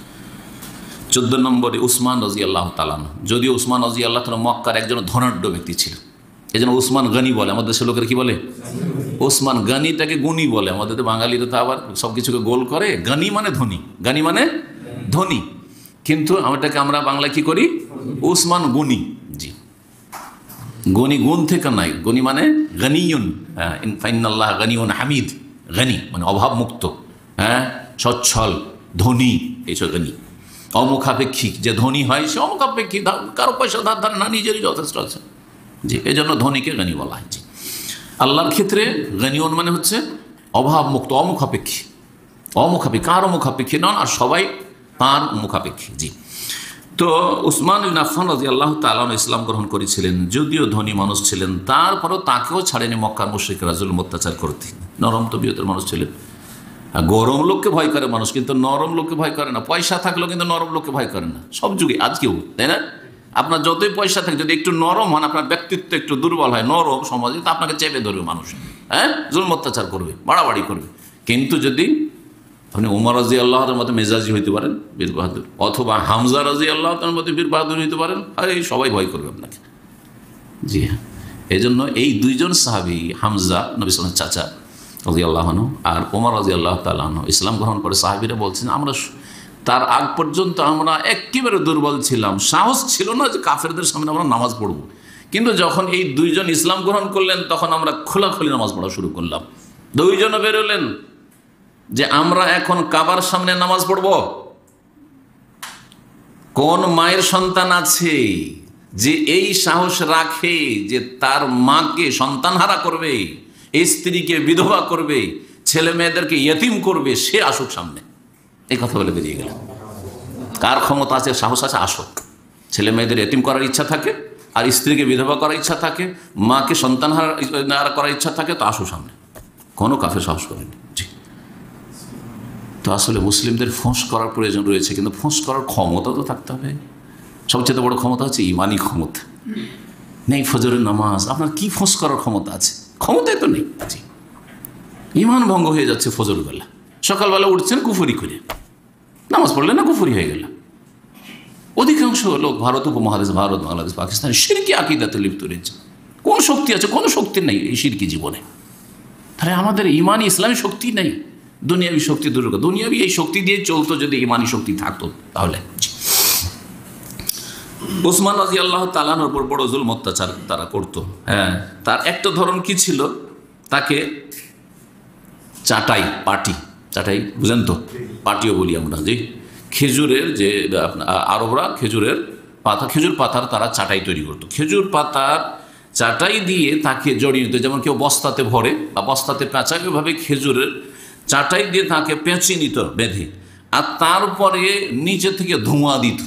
14 নম্বরে উসমান রাদিয়াল্লাহু তাআলা। যদিও উসমান রাদিয়াল্লাহু তাআলা মক্কার একজন ধনাঢ্য ব্যক্তি ছিল, এই জন্য উসমান গনি বলে। আমাদের দেশের লোকের কি বলে? ওসমান গনিটাকে গুণী বলে। আমাদের তো বাঙালিরা তো আবার সব কিছুকে গোল করে। গনি মানে ধনী, গনি মানে ধনী, কিন্তু আমারটাকে আমরা বাংলায় কি করি? উসমান গুণী। জি, গনি গুণ থেকে নাই, গনি মানে গনিয়ুন, ইন্নাল্লাহ গনিয়ুন হামিদ। গনি মানে অভাব মুক্ত, হ্যাঁ, সচ্ছল, ধনী, এইসব গনি। অমুখাপেক্ষী, যে ধনী হয় সে অমুখাপেক্ষী, কারো পয়সা ধার ধার না, নিজেরই যথেষ্ট আছে। জি, এই জন্য ধনীকে গনি বলা হয়। জি, আল্লাহর ক্ষেত্রে গনিয়ুন মানে হচ্ছে অভাব মুক্ত, অমুখাপেক্ষী, কার মুখাপেক্ষী নন, আর সবাই তার মুখাপেক্ষী। জি, তো উসমান ইবনে আফফান রাদিয়াল্লাহু তাআলা ইসলাম গ্রহণ করেছিলেন। যদিও ধনী মানুষ ছিলেন, তারপরও তাকেও ছাড়েনি মক্কার মুশরিকরা জুলুম অত্যাচার করতে। নরম তবিয়তের মানুষ ছিলেন। গরম লোককে ভয় করে মানুষ, কিন্তু নরম লোককে ভয় করে না। পয়সা থাকলেও কিন্তু নরম লোককে ভয় করে না, সব যুগে, আজকেও, তাই না? আপনার যতই পয়সা থাকে, যদি একটু নরম হন, আপনার ব্যক্তিত্ব একটু দুর্বল হয়, নরম সমাজে, তো আপনাকে চেপে ধরবে মানুষ, হ্যাঁ, জুলুম অত্যাচার করবে, বাড়াবাড়ি করবে। কিন্তু যদি আপনি ওমর রাদিয়াল্লাহুর মতো মেজাজি হইতে পারেন, বীর বাহাদুর, অথবা হামজা রাদিয়াল্লাহুর মতো বীর বাহাদুর হইতে পারেন, আর এই সবাই ভয় করবে আপনাকে। জি হ্যাঁ, এই জন্য এই দুইজন সাহাবী, হামজা নবী সাল্লাল্লাহু আলাইহি চাচা রাদিয়াল্লাহু আনহু, আর ওমর রাদিয়াল্লাহু তাআলা আনহু ইসলাম গ্রহণ করে। সাহাবীরা বলছেন, আমরা তার আগ পর্যন্ত আমরা একেবারে দুর্বল ছিলাম, সাহস ছিল না যে কাফেরদের সামনে আমরা নামাজ পড়ব। কিন্তু যখন এই দুইজন ইসলাম গ্রহণ করলেন, তখন আমরা খোলাখুলি নামাজ পড়া শুরু করলাম। দুইজনও বেরোলেন যে আমরা এখন কাবার সামনে নামাজ পড়ব, কোন মায়ের সন্তান আছে যে এই সাহস রাখে যে তার মাকে সন্তানহারা করবে, স্ত্রীকে বিধবা করবে, ছেলে মেয়েদেরকে ইয়েতিম করবে? সে আসুক সামনে। এই কথা বলে বেরিয়ে গেল। কার ক্ষমতা আছে, সাহস আছে? আসুক। ছেলে মেয়েদের ইয়েতিম করার ইচ্ছা থাকে, আর স্ত্রীকে বিধবা করার ইচ্ছা থাকে, মাকে সন্তানহারা করার ইচ্ছা থাকে, তো আসুক সামনে। কোনো কাফের সাহস করেনি। তো আসলে মুসলিমদের ফোঁস করার প্রয়োজন রয়েছে, কিন্তু ফোঁস করার ক্ষমতা তো থাকতে হবে। সবচেয়ে বড় ক্ষমতা হচ্ছে ইমানি ক্ষমতা। নেই ফজরের নামাজ, আপনার কি ফোঁস করার ক্ষমতা আছে? ক্ষমতাই তো নেই। ইমান ভঙ্গ হয়ে যাচ্ছে ফজরবেলা, সকালবেলা উঠছেন কুফরি করে, নামাজ পড়লেন না, কুফরি হয়ে গেল। অধিকাংশ লোক ভারত উপমহাদেশ, ভারত, বাংলাদেশ, পাকিস্তান শিরকি আকীদাতে লিপ্ত রয়েছে। কোন শক্তি আছে? কোনো শক্তি নেই এই শিরকি জীবনে। তাহলে আমাদের ইমানি ইসলামী শক্তি নেই, দুনিয়াবী শক্তি দূর। দুনিয়াবী এই শক্তি দিয়ে চলতো যদি ইমানি শক্তি থাকতো তাহলে। ওসমান রাদিয়াল্লাহু তাআলার উপর বড় জুলম অত্যাচার তারা করতো। হ্যাঁ, তার একটা ধরন কি ছিল? তাকে চাটাই, চাটাই বুঝেন তো, পাটিও বলি আমরা, যে খেজুরের, যে আরবরা খেজুর পাতার তারা চাটাই তৈরি করতো। খেজুর পাতার চাটাই দিয়ে তাকে জড়িয়ে দিত, যেমন কেউ বস্তাতে ভরে বা বস্তাতে পেঁচায়, ওইভাবে খেজুরের চাটাই দিয়ে তাকে পেঁচিয়ে নিত বেঁধে, আর তারপরে নিচে থেকে ধোঁয়া দিত।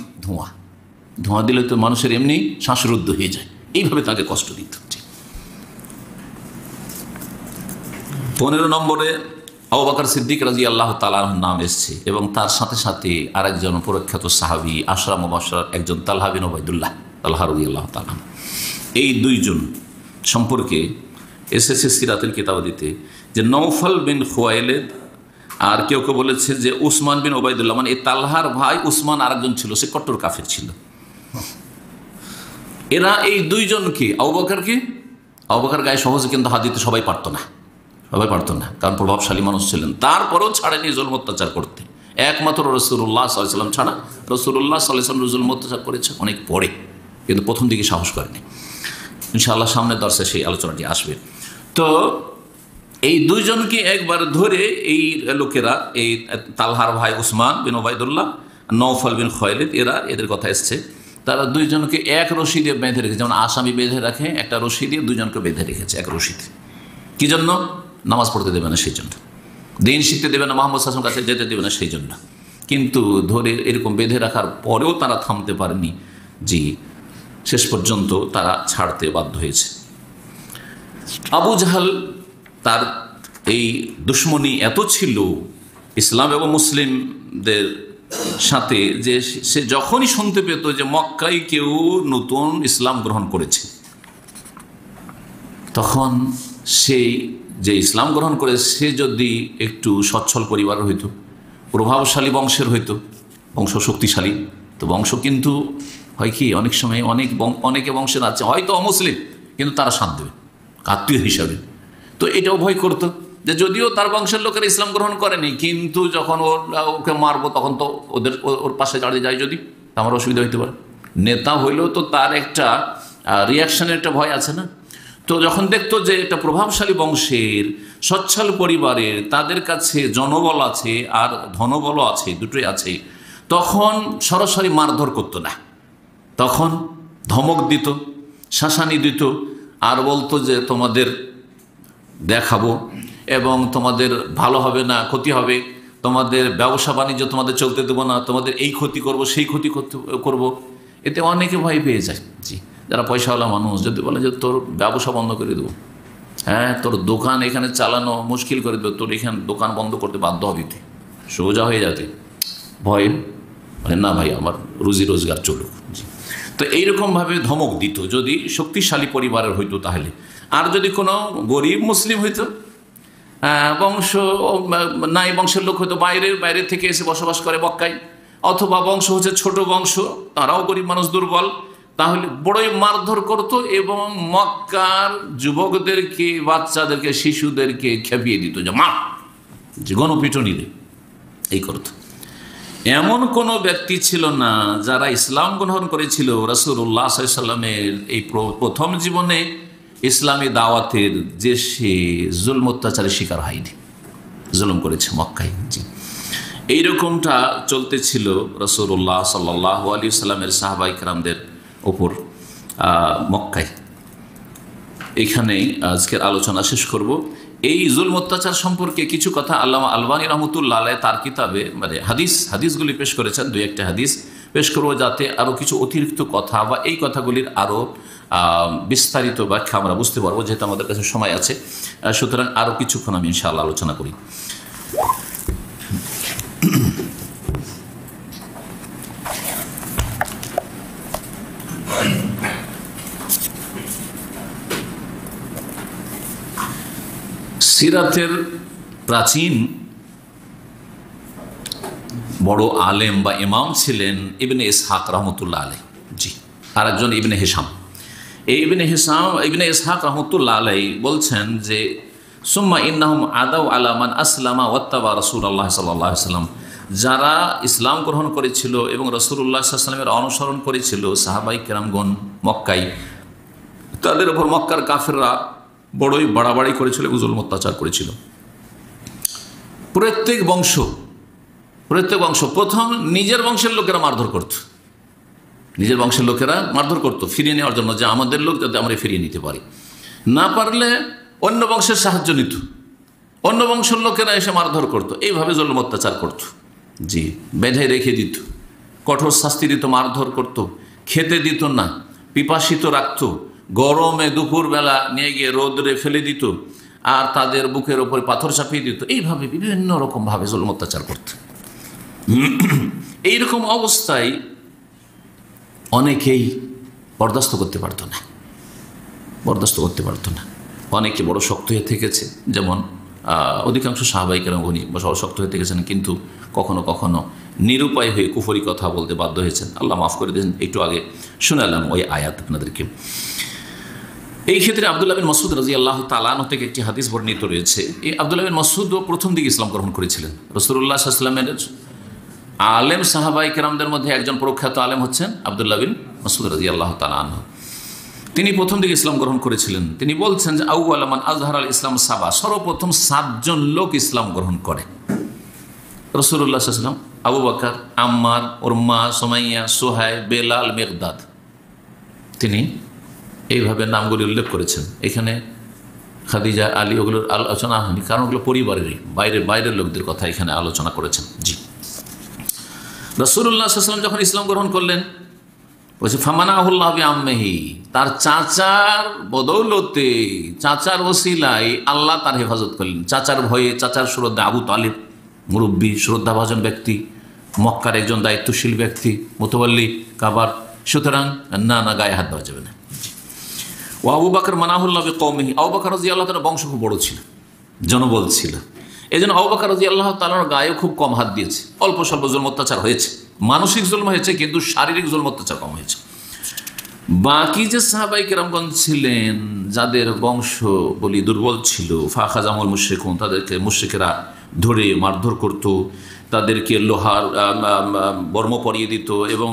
ধোঁয়া দিলে তো মানুষের এমনি শ্বাসরুদ্ধ হয়ে যায়, এইভাবে তাকে কষ্ট দিত। 15 নম্বরে আবু বকর সিদ্দিক রাদিয়াল্লাহু তাআলার নাম এসছে, এবং তার সাথে সাথে আরেকজন প্রখ্যাত সাহাবী, আশরা মুবাশশার একজন তালহা বিন উবাইদুল্লাহ রাদিয়াল্লাহু তাআলা। এই দুইজন সম্পর্কে এসেছে সিরাতের কিতাব দিতে, যে নওফল বিন খুয়াইলিদ, আর কেউ কেউ বলেছে যে উসমান বিন উবাইদুল্লাহ, মানে এই তালহার ভাই উসমান আরেকজন ছিল, সে কট্টর কাফের ছিল। এরা এই দুইজনকে, আবু বকর গায়ে সহজে কিন্তু হাত দিতে সবাই পারতো না, কারণ প্রভাবশালী মানুষ ছিলেন। তারপরেও ছাড়েনি জুলম অত্যাচার করতে, একমাত্র রাসূলুল্লাহ সাল্লাল্লাহু আলাইহি ওয়াসাল্লাম ছাড়া। রাসূলুল্লাহ সাল্লাল্লাহু আলাইহি ওয়াসাল্লাম জুলম অত্যাচার করেছে অনেক পরে, কিন্তু প্রথম দিকে সাহস করেনি। ইনশাআল্লাহ সামনের দর্শে সেই আলোচনাটি আসবে। তো এই দুইজনকে একবার ধরে এই লোকেরা, এই তালহার ভাই উসমান বিন উবাইদুল্লাহ, নওফল বিন খুয়াইলিদ, এদের কথা এসছে, তারা দুইজনকে এক রশি দিয়ে বেঁধে রেখেছে, যেমন আসামি বেঁধে রাখে, একটা রশি দিয়ে দুইজনকে বেঁধে রেখেছে এক রশিতে। কি জন্য? নামাজ পড়তে দেবে না সেই জন্য, দিন শিখতে দেবে না, মুহাম্মদ সাল্লাল্লাহু আলাইহি ওয়াসাল্লামের কাছে যেতে দেবে না সেই জন্য। কিন্তু ধরে এরকম বেঁধে রাখার পরেও তারা থামতে পারেনি, জি, শেষ পর্যন্ত তারা ছাড়তে বাধ্য হয়েছে। আবু জাহাল, তার এই দুশ্মনী এত ছিল ইসলাম এবং মুসলিমদের সাথে, যে সে যখনই শুনতে পেত যে মক্কায় কেউ নতুন ইসলাম গ্রহণ করেছে, তখন সেই যে ইসলাম গ্রহণ করে সে যদি একটু সচ্ছল পরিবারের হইতো, প্রভাবশালী বংশের হইতো, বংশ শক্তিশালী, তো বংশ কিন্তু হয় কি অনেক সময় অনেকে বংশের আছে হয়তো অমুসলিম, কিন্তু তারা সাথ দেবে আত্মীয় হিসাবে। তো এটাও ভয় করতো যে যদিও তার বংশের লোকেরা ইসলাম গ্রহণ করেনি, কিন্তু যখন ওকে মারবো তখন তো ওর পাশে দাঁড়িয়ে যায়, যদি আমার অসুবিধা হইতে পারে। নেতা হইলেও তো তার একটা রিয়াকশনের একটা ভয় আছে না? তো যখন দেখতো যে একটা প্রভাবশালী বংশের, সচ্ছল পরিবারের, তাদের কাছে জনবল আছে আর ধনবলও আছে, দুটোই আছে, তখন সরাসরি মারধর করতো না, তখন ধমক দিত, শাসানি দিত, আর বলতো যে তোমাদের দেখাবো এবং তোমাদের ভালো হবে না, ক্ষতি হবে, তোমাদের ব্যবসা বাণিজ্য তোমাদের চলতে দেবো না, তোমাদের এই ক্ষতি করব, সেই ক্ষতি করব। এতে অনেকে ভয় পেয়ে যায়। জি, যারা পয়সাওয়ালা মানুষ যদি বলে যে তোর ব্যবসা বন্ধ করে দেবো, হ্যাঁ, তোর দোকান এখানে চালানো মুশকিল করে দেবো, তোর এখানে দোকান বন্ধ করতে বাধ্য হবি, সোজা হয়ে যাতে ভয়, মানে না ভাই আমার রুজি রোজগার চলুক। জি, তো এইরকমভাবে ধমক দিত যদি শক্তিশালী পরিবারের হইতো তাহলে। আর যদি কোনো গরিব মুসলিম হইতো, বংশ নাই, বংশের লোক হয়তো বাইরে থেকে এসে বসবাস করে মক্কায়, অথবা বংশ হচ্ছে ছোট বংশ, তারাও গরিব মানুষ, দুর্বল, তাহলে বড়ই মারধর করতো এবং মক্কার যুবকদেরকে, বাচ্চাদেরকে, শিশুদেরকে খেপিয়ে দিত, যে মা, যে গণপিটনি দে, এই করত। এমন কোনো ব্যক্তি ছিল না যারা ইসলাম গ্রহণ করেছিল রাসূলুল্লাহ সাল্লাল্লাহু আলাইহি ওয়াসাল্লামের এই প্রথম জীবনে ইসলামী দাওয়াতের, যে সে জুলম অত্যাচারের শিকার হয়নি, জুলুম করেছে মক্কায়। জি, এইরকমটা চলতেছিল রাসূলুল্লাহ সাল্লাল্লাহু আলাইহি ওয়াসাল্লামের সাহাবায়ে কেরামদের ওপর মক্কায়। এখানেই আজকের আলোচনা শেষ করব। এই জুলম অত্যাচার সম্পর্কে কিছু কথা আল্লামা আলবানী রহমতুল্লাহ আলাইহি তার কিতাবে মানে হাদিসগুলি পেশ করেছেন, দুই একটা হাদিস পেশ করবো যাতে আরও কিছু অতিরিক্ত কথা বা এই কথাগুলির আরও বিস্তারিত ব্যাখ্যা আমরা বুঝতে পারবো, যেহেতু আমাদের কাছে সময় আছে। সুতরাং আরও কিছুক্ষণ আমি ইনশাআল্লাহ আলোচনা করি। সিরাতের প্রাচীন বড় আলেম বা ইমাম ছিলেন ইবনে ইসহাক রহমতুল্লাহ আলাইহি। জি, আর একজন ইবনে হিশাম। এই ইবনে ইসহাক রহমতুল্লাহ আলাইহি বলছেন যে সুম্মা ইন্নাহুম আদাউ আলা মান আসলামা ওয়াত্তাবা রাসূলুল্লাহ সাল্লাল্লাহু আলাইহি ওয়াসাল্লাম, যারা ইসলাম গ্রহণ করেছিল এবং রাসূলুল্লাহ সাল্লাল্লাহু আলাইহি ওয়াসাল্লামের অনুসরণ করেছিল সাহাবায়ে কেরামগণ মক্কায়, তাদের উপর মক্কার কাফেররা বড়ই বাড়াবাড়ি করেছিল এবং জুলম অত্যাচার করেছিল। প্রত্যেক বংশ প্রথম নিজের বংশের লোকেরা মারধর করত, ফিরিয়ে নেওয়ার জন্য, যে আমাদের লোক যাতে আমরা ফিরিয়ে নিতে পারি। না পারলে অন্য বংশের সাহায্য নিত, অন্য বংশের লোকেরা এসে মারধর করত, এইভাবে জুলম অত্যাচার করত। জি, বেঁধে রেখে দিত, কঠোর শাস্তি দিত, মারধর করত, খেতে দিত না, পিপাসিত রাখত, গরমে দুপুরবেলা নিয়ে গিয়ে রোদরে ফেলে দিত, আর তাদের বুকের ওপরে পাথর চাপিয়ে দিত। এইভাবে বিভিন্ন রকমভাবে জুলম অত্যাচার করত। এইরকম অবস্থায় অনেকেই বরদাস্ত করতে পারতো না, অনেকে বড় শক্ত হয়ে থেকেছে, যেমন অধিকাংশ সাহাবায়ে কেরামগণ বড় শক্ত হয়ে থেকেছেন, কিন্তু কখনো কখনো নিরুপায় হয়ে কুফরি কথা বলতে বাধ্য হয়েছেন। আল্লাহ মাফ করে দিয়েছেন। একটু আগে শুনালাম ওই আয়াত আপনাদেরকে। এই ক্ষেত্রে আব্দুল্লাহ বিন মাসউদ রাদিয়াল্লাহু তাআলা আনহু থেকে একটি হাদিস বর্ণিত রয়েছে। এই আব্দুল্লাহ বিন মাসউদও প্রথম দিকে ইসলাম গ্রহণ করেছিলেন। রাসূলুল্লাহ সাল্লাল্লাহু আলাইহি ওয়াসাল্লামের আলেম সাহাবায়ে কেরামদের মধ্যে একজন প্রখ্যাত আলেম হচ্ছেন আব্দুল্লাহ বিন মাসউদ রাদিয়াল্লাহু তাআলা আনহু। তিনি প্রথম দিকে ইসলাম গ্রহণ করেছিলেন। তিনি বলছেন যে আউয়ালু মান আযহারাল ইসলাম সাবা, সর্বপ্রথম 7 জন লোক ইসলাম গ্রহণ করে। রাসূলুল্লাহ সাল্লাল্লাহু আলাইহি ওয়াসাল্লাম, আবু বকর, আম্মার, উরমা, সুমাইয়া, সুহাইব, বেলাল, মিকদাদ। তিনি এইভাবে নামগুলি উল্লেখ করেছেন। এখানে খাদিজা, আলী ওগুলোর আলোচনা হয়নি, কারণ ওগুলো পরিবারেরই বাইরের লোকদের কথা এখানে আলোচনা করেছেন। জি, রাসূলুল্লাহ সাল্লাল্লাহু আলাইহি ওয়াসাল্লাম যখন ইসলাম গ্রহণ করলেন, বলছে ফামানাহুল্লাহ বিআম্মিহি, তার চাচার বদৌলতে, চাচার ওসিলায় আল্লাহ তার হেফাজত করলেন। চাচার ভয়ে, চাচার শ্রদ্ধা, আবু তালিব মুরব্বী, শ্রদ্ধাভাজন ব্যক্তি, মক্কার একজন দায়িত্বশীল ব্যক্তি, মুতাওয়াল্লি কাবার, সুতরাং না গায়ে হাত দেওয়া যাবে না। ও আবু বকর মানাহুল্লাহ বিকওমিহি, আবু বকর রাদিয়াল্লাহু তাআলা বংশ খুব বড় ছিল, জনবল ছিল, এই জন্য আবু বকর রাদিয়াল্লাহু তাআলার গায়ে খুব কম হাত দিয়েছে। অল্প স্বল্প জুলম অত্যাচার হয়েছে, মানসিক জুলম হয়েছে, কিন্তু শারীরিক জুলম অত্যাচার কম হয়েছে। বাকি যে সাহাবায়ে কেরামগণ ছিলেন, যাদের বংশ বলি দুর্বল ছিল, ফাখাজামুল মুশরিকুন, তাদেরকে মুশরিকেরা ধরে মারধর করত, তাদেরকে লোহার বর্ম পরিয়ে দিত এবং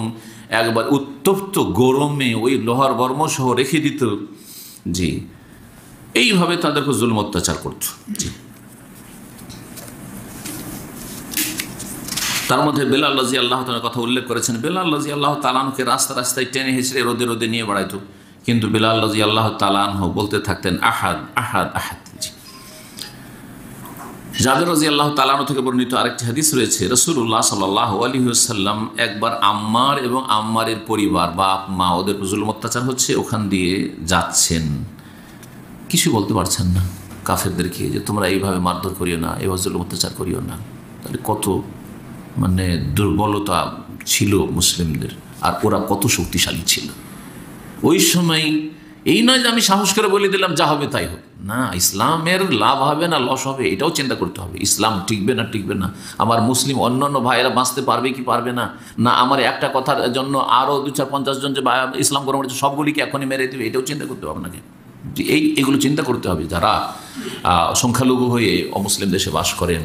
একবার উত্তপ্ত গরমে ওই লোহার বর্মসহ রেখে দিত। জি, এইভাবে তাদেরকে জুলম অত্যাচার করত। জি, তার মধ্যে বেলাল রাদিয়াল্লাহু তাআলার কথা উল্লেখ করেছেন। বেলাল রাদিয়াল্লাহু তাআলা আনহুকে রাস্তায় টেনে হিঁচড়ে রোদে নিয়ে বেড়াইতো, কিন্তু বেলাল রাদিয়াল্লাহু তাআলা আনহু বলতে থাকতেন আহাদ আহাদ আহাদ। জাবের রাদিয়াল্লাহু তাআলা আনহু থেকে বর্ণিত আরেকটি হাদিস রয়েছে, রাসূলুল্লাহ সাল্লাল্লাহু আলাইহি ওয়াসাল্লাম একবার আম্মার এবং আম্মারের পরিবার, বাপ মা, ওদের জুলম অত্যাচার হচ্ছে, ওখান দিয়ে যাচ্ছেন, কিছু বলতে পারছেন না কাফেরদেরকে যে তোমরা এইভাবে মারধর করিও না, এইভাবে জুলম অত্যাচার করিও না। তাহলে কত দুর্বলতা ছিল মুসলিমদের, আর ওরা কত শক্তিশালী ছিল ওই সময়। এই নয় যে আমি সাহস করে বলে দিলাম যা হবে তাই হোক, না, ইসলামের লাভ হবে না লস হবে এটাও চিন্তা করতে হবে। ইসলাম টিকবে না, আমার মুসলিম অন্যান্য ভাইয়েরা বাঁচতে পারবে কি পারবে না, না আমার একটা কথার জন্য আরও 2-4-50 জন যে ইসলাম গ্রহণ করেছে সবগুলিকে এখনই মেরে দেবে, এটাও চিন্তা করতে হবে আপনাকে। এইগুলো চিন্তা করতে হবে। যারা সংখ্যালঘু হয়ে অমুসলিম দেশে বাস করেন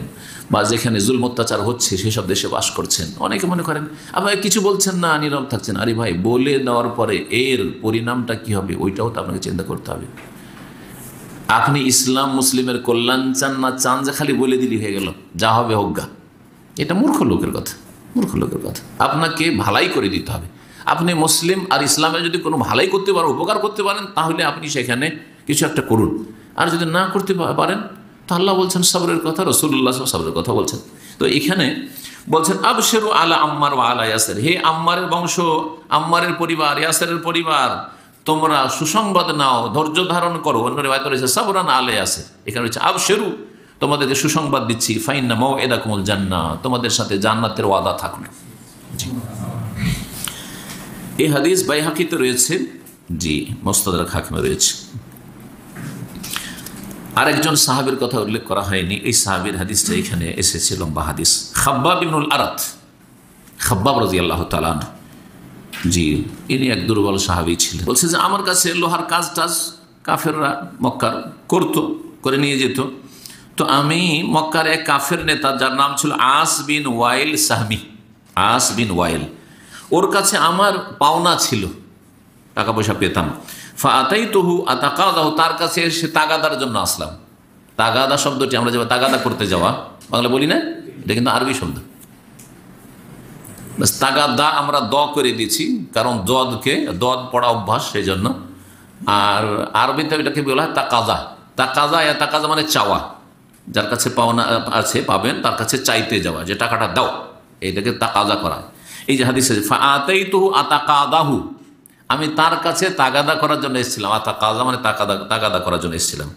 বা যেখানে জুলম অত্যাচার হচ্ছে সেসব দেশে বাস করছেন, অনেকে মনে করেন আবার কিছু বলছেন না, নীরব থাকছেন। আরে ভাই, বলে দেওয়ার পরে এর পরিণামটা কি হবে ওইটাও তো আপনাকে চিন্তা করতে হবে। আপনি ইসলাম মুসলিমের কল্যাণ চান না চান যে খালি বলে দিলি হয়ে গেল, যা হবে হোক গা, এটা মূর্খ লোকের কথা, মূর্খ লোকের কথা। আপনাকে ভালাই করে দিতে হবে। আপনি মুসলিম আর ইসলামে যদি কোনো ভালাই করতে পারেন, উপকার করতে পারেন, তাহলে আপনি সেখানে কিছু একটা করুন। আর যদি না করতে পারেন তো আল্লাহ বলছেন সবরের কথা, রাসূলুল্লাহ সবরের কথা বলছেন। তো এখানে বলছেন আবশিরু আলা আম্মার ওয়া আলা ইয়াসির, হে আম্মারের বংশ, আম্মারের পরিবার, ইয়াসিরের পরিবার, তোমরা সুসংবাদ নাও, ধৈর্য ধারণ করো। অন্য রিওয়ায়াতে রয়েছে সাবরান আলা ইয়াসির, এখানে রয়েছে আবশিরু, তোমাদেরকে সুসংবাদ দিচ্ছি, ফাইন্না মাউইদাকুমুল জান্নাহ, তোমাদের সাথে জান্নাতের ওয়াদা থাকলো। এই হাদিস বাইহাকিতে রয়েছে, জি, মুস্তাদরাক হাকিমে রয়েছে। আরেকজন সাহাবীর কথা উল্লেখ করা হয়নি, এই সাহাবীর হাদিসটা এখানে এসেছে, লম্বা হাদিস। খাব্বাব ইবনুল আরাত, খাব্বাব রাদিয়াল্লাহু তাআলা আনহু, জি, ইনি এক দুর্বল সাহাবী ছিলেন। বলছে যে আমার কাছে লোহার কাজ টাজ কাফেররা মক্কার করতো, করে নিয়ে যেত। তো আমি মক্কার এক কাফের নেতা, যার নাম ছিল আস বিন ওয়াইল সাহমি, আস বিন ওয়াইল, ওর কাছে আমার পাওনা ছিল, টাকা পয়সা পেতাম। ফাআতাইতুহু আতাকাদাহু, তার কাছে এসে তাগাদার জন্য আসলাম। তাগাদা শব্দটি আমরা যেভাবে তাগাদা করতে যাওয়া বাংলা বলি না, এটা কিন্তু আরবি শব্দ। তাগাদা আমরা দ করে দিয়েছি, কারণ দদ পড়া অভ্যাস, সেই জন্য। আর আরবিতে এটাকে বলা হয় তাকাজা। তাকাজা, তাকাজা মানে চাওয়া, যার কাছে পাওনা আছে পাবেন, তার কাছে চাইতে যাওয়া, যে টাকাটা দাও, এটাকে তাকাজা করা। এই যে হাদিসে ফাআতাইতুহু আতাকাদাহু, আমি তার কাছে তাগাদা করার জন্য এসেছিলাম। আতাকাদা মানে তাগাদা করার জন্য এসেছিলাম।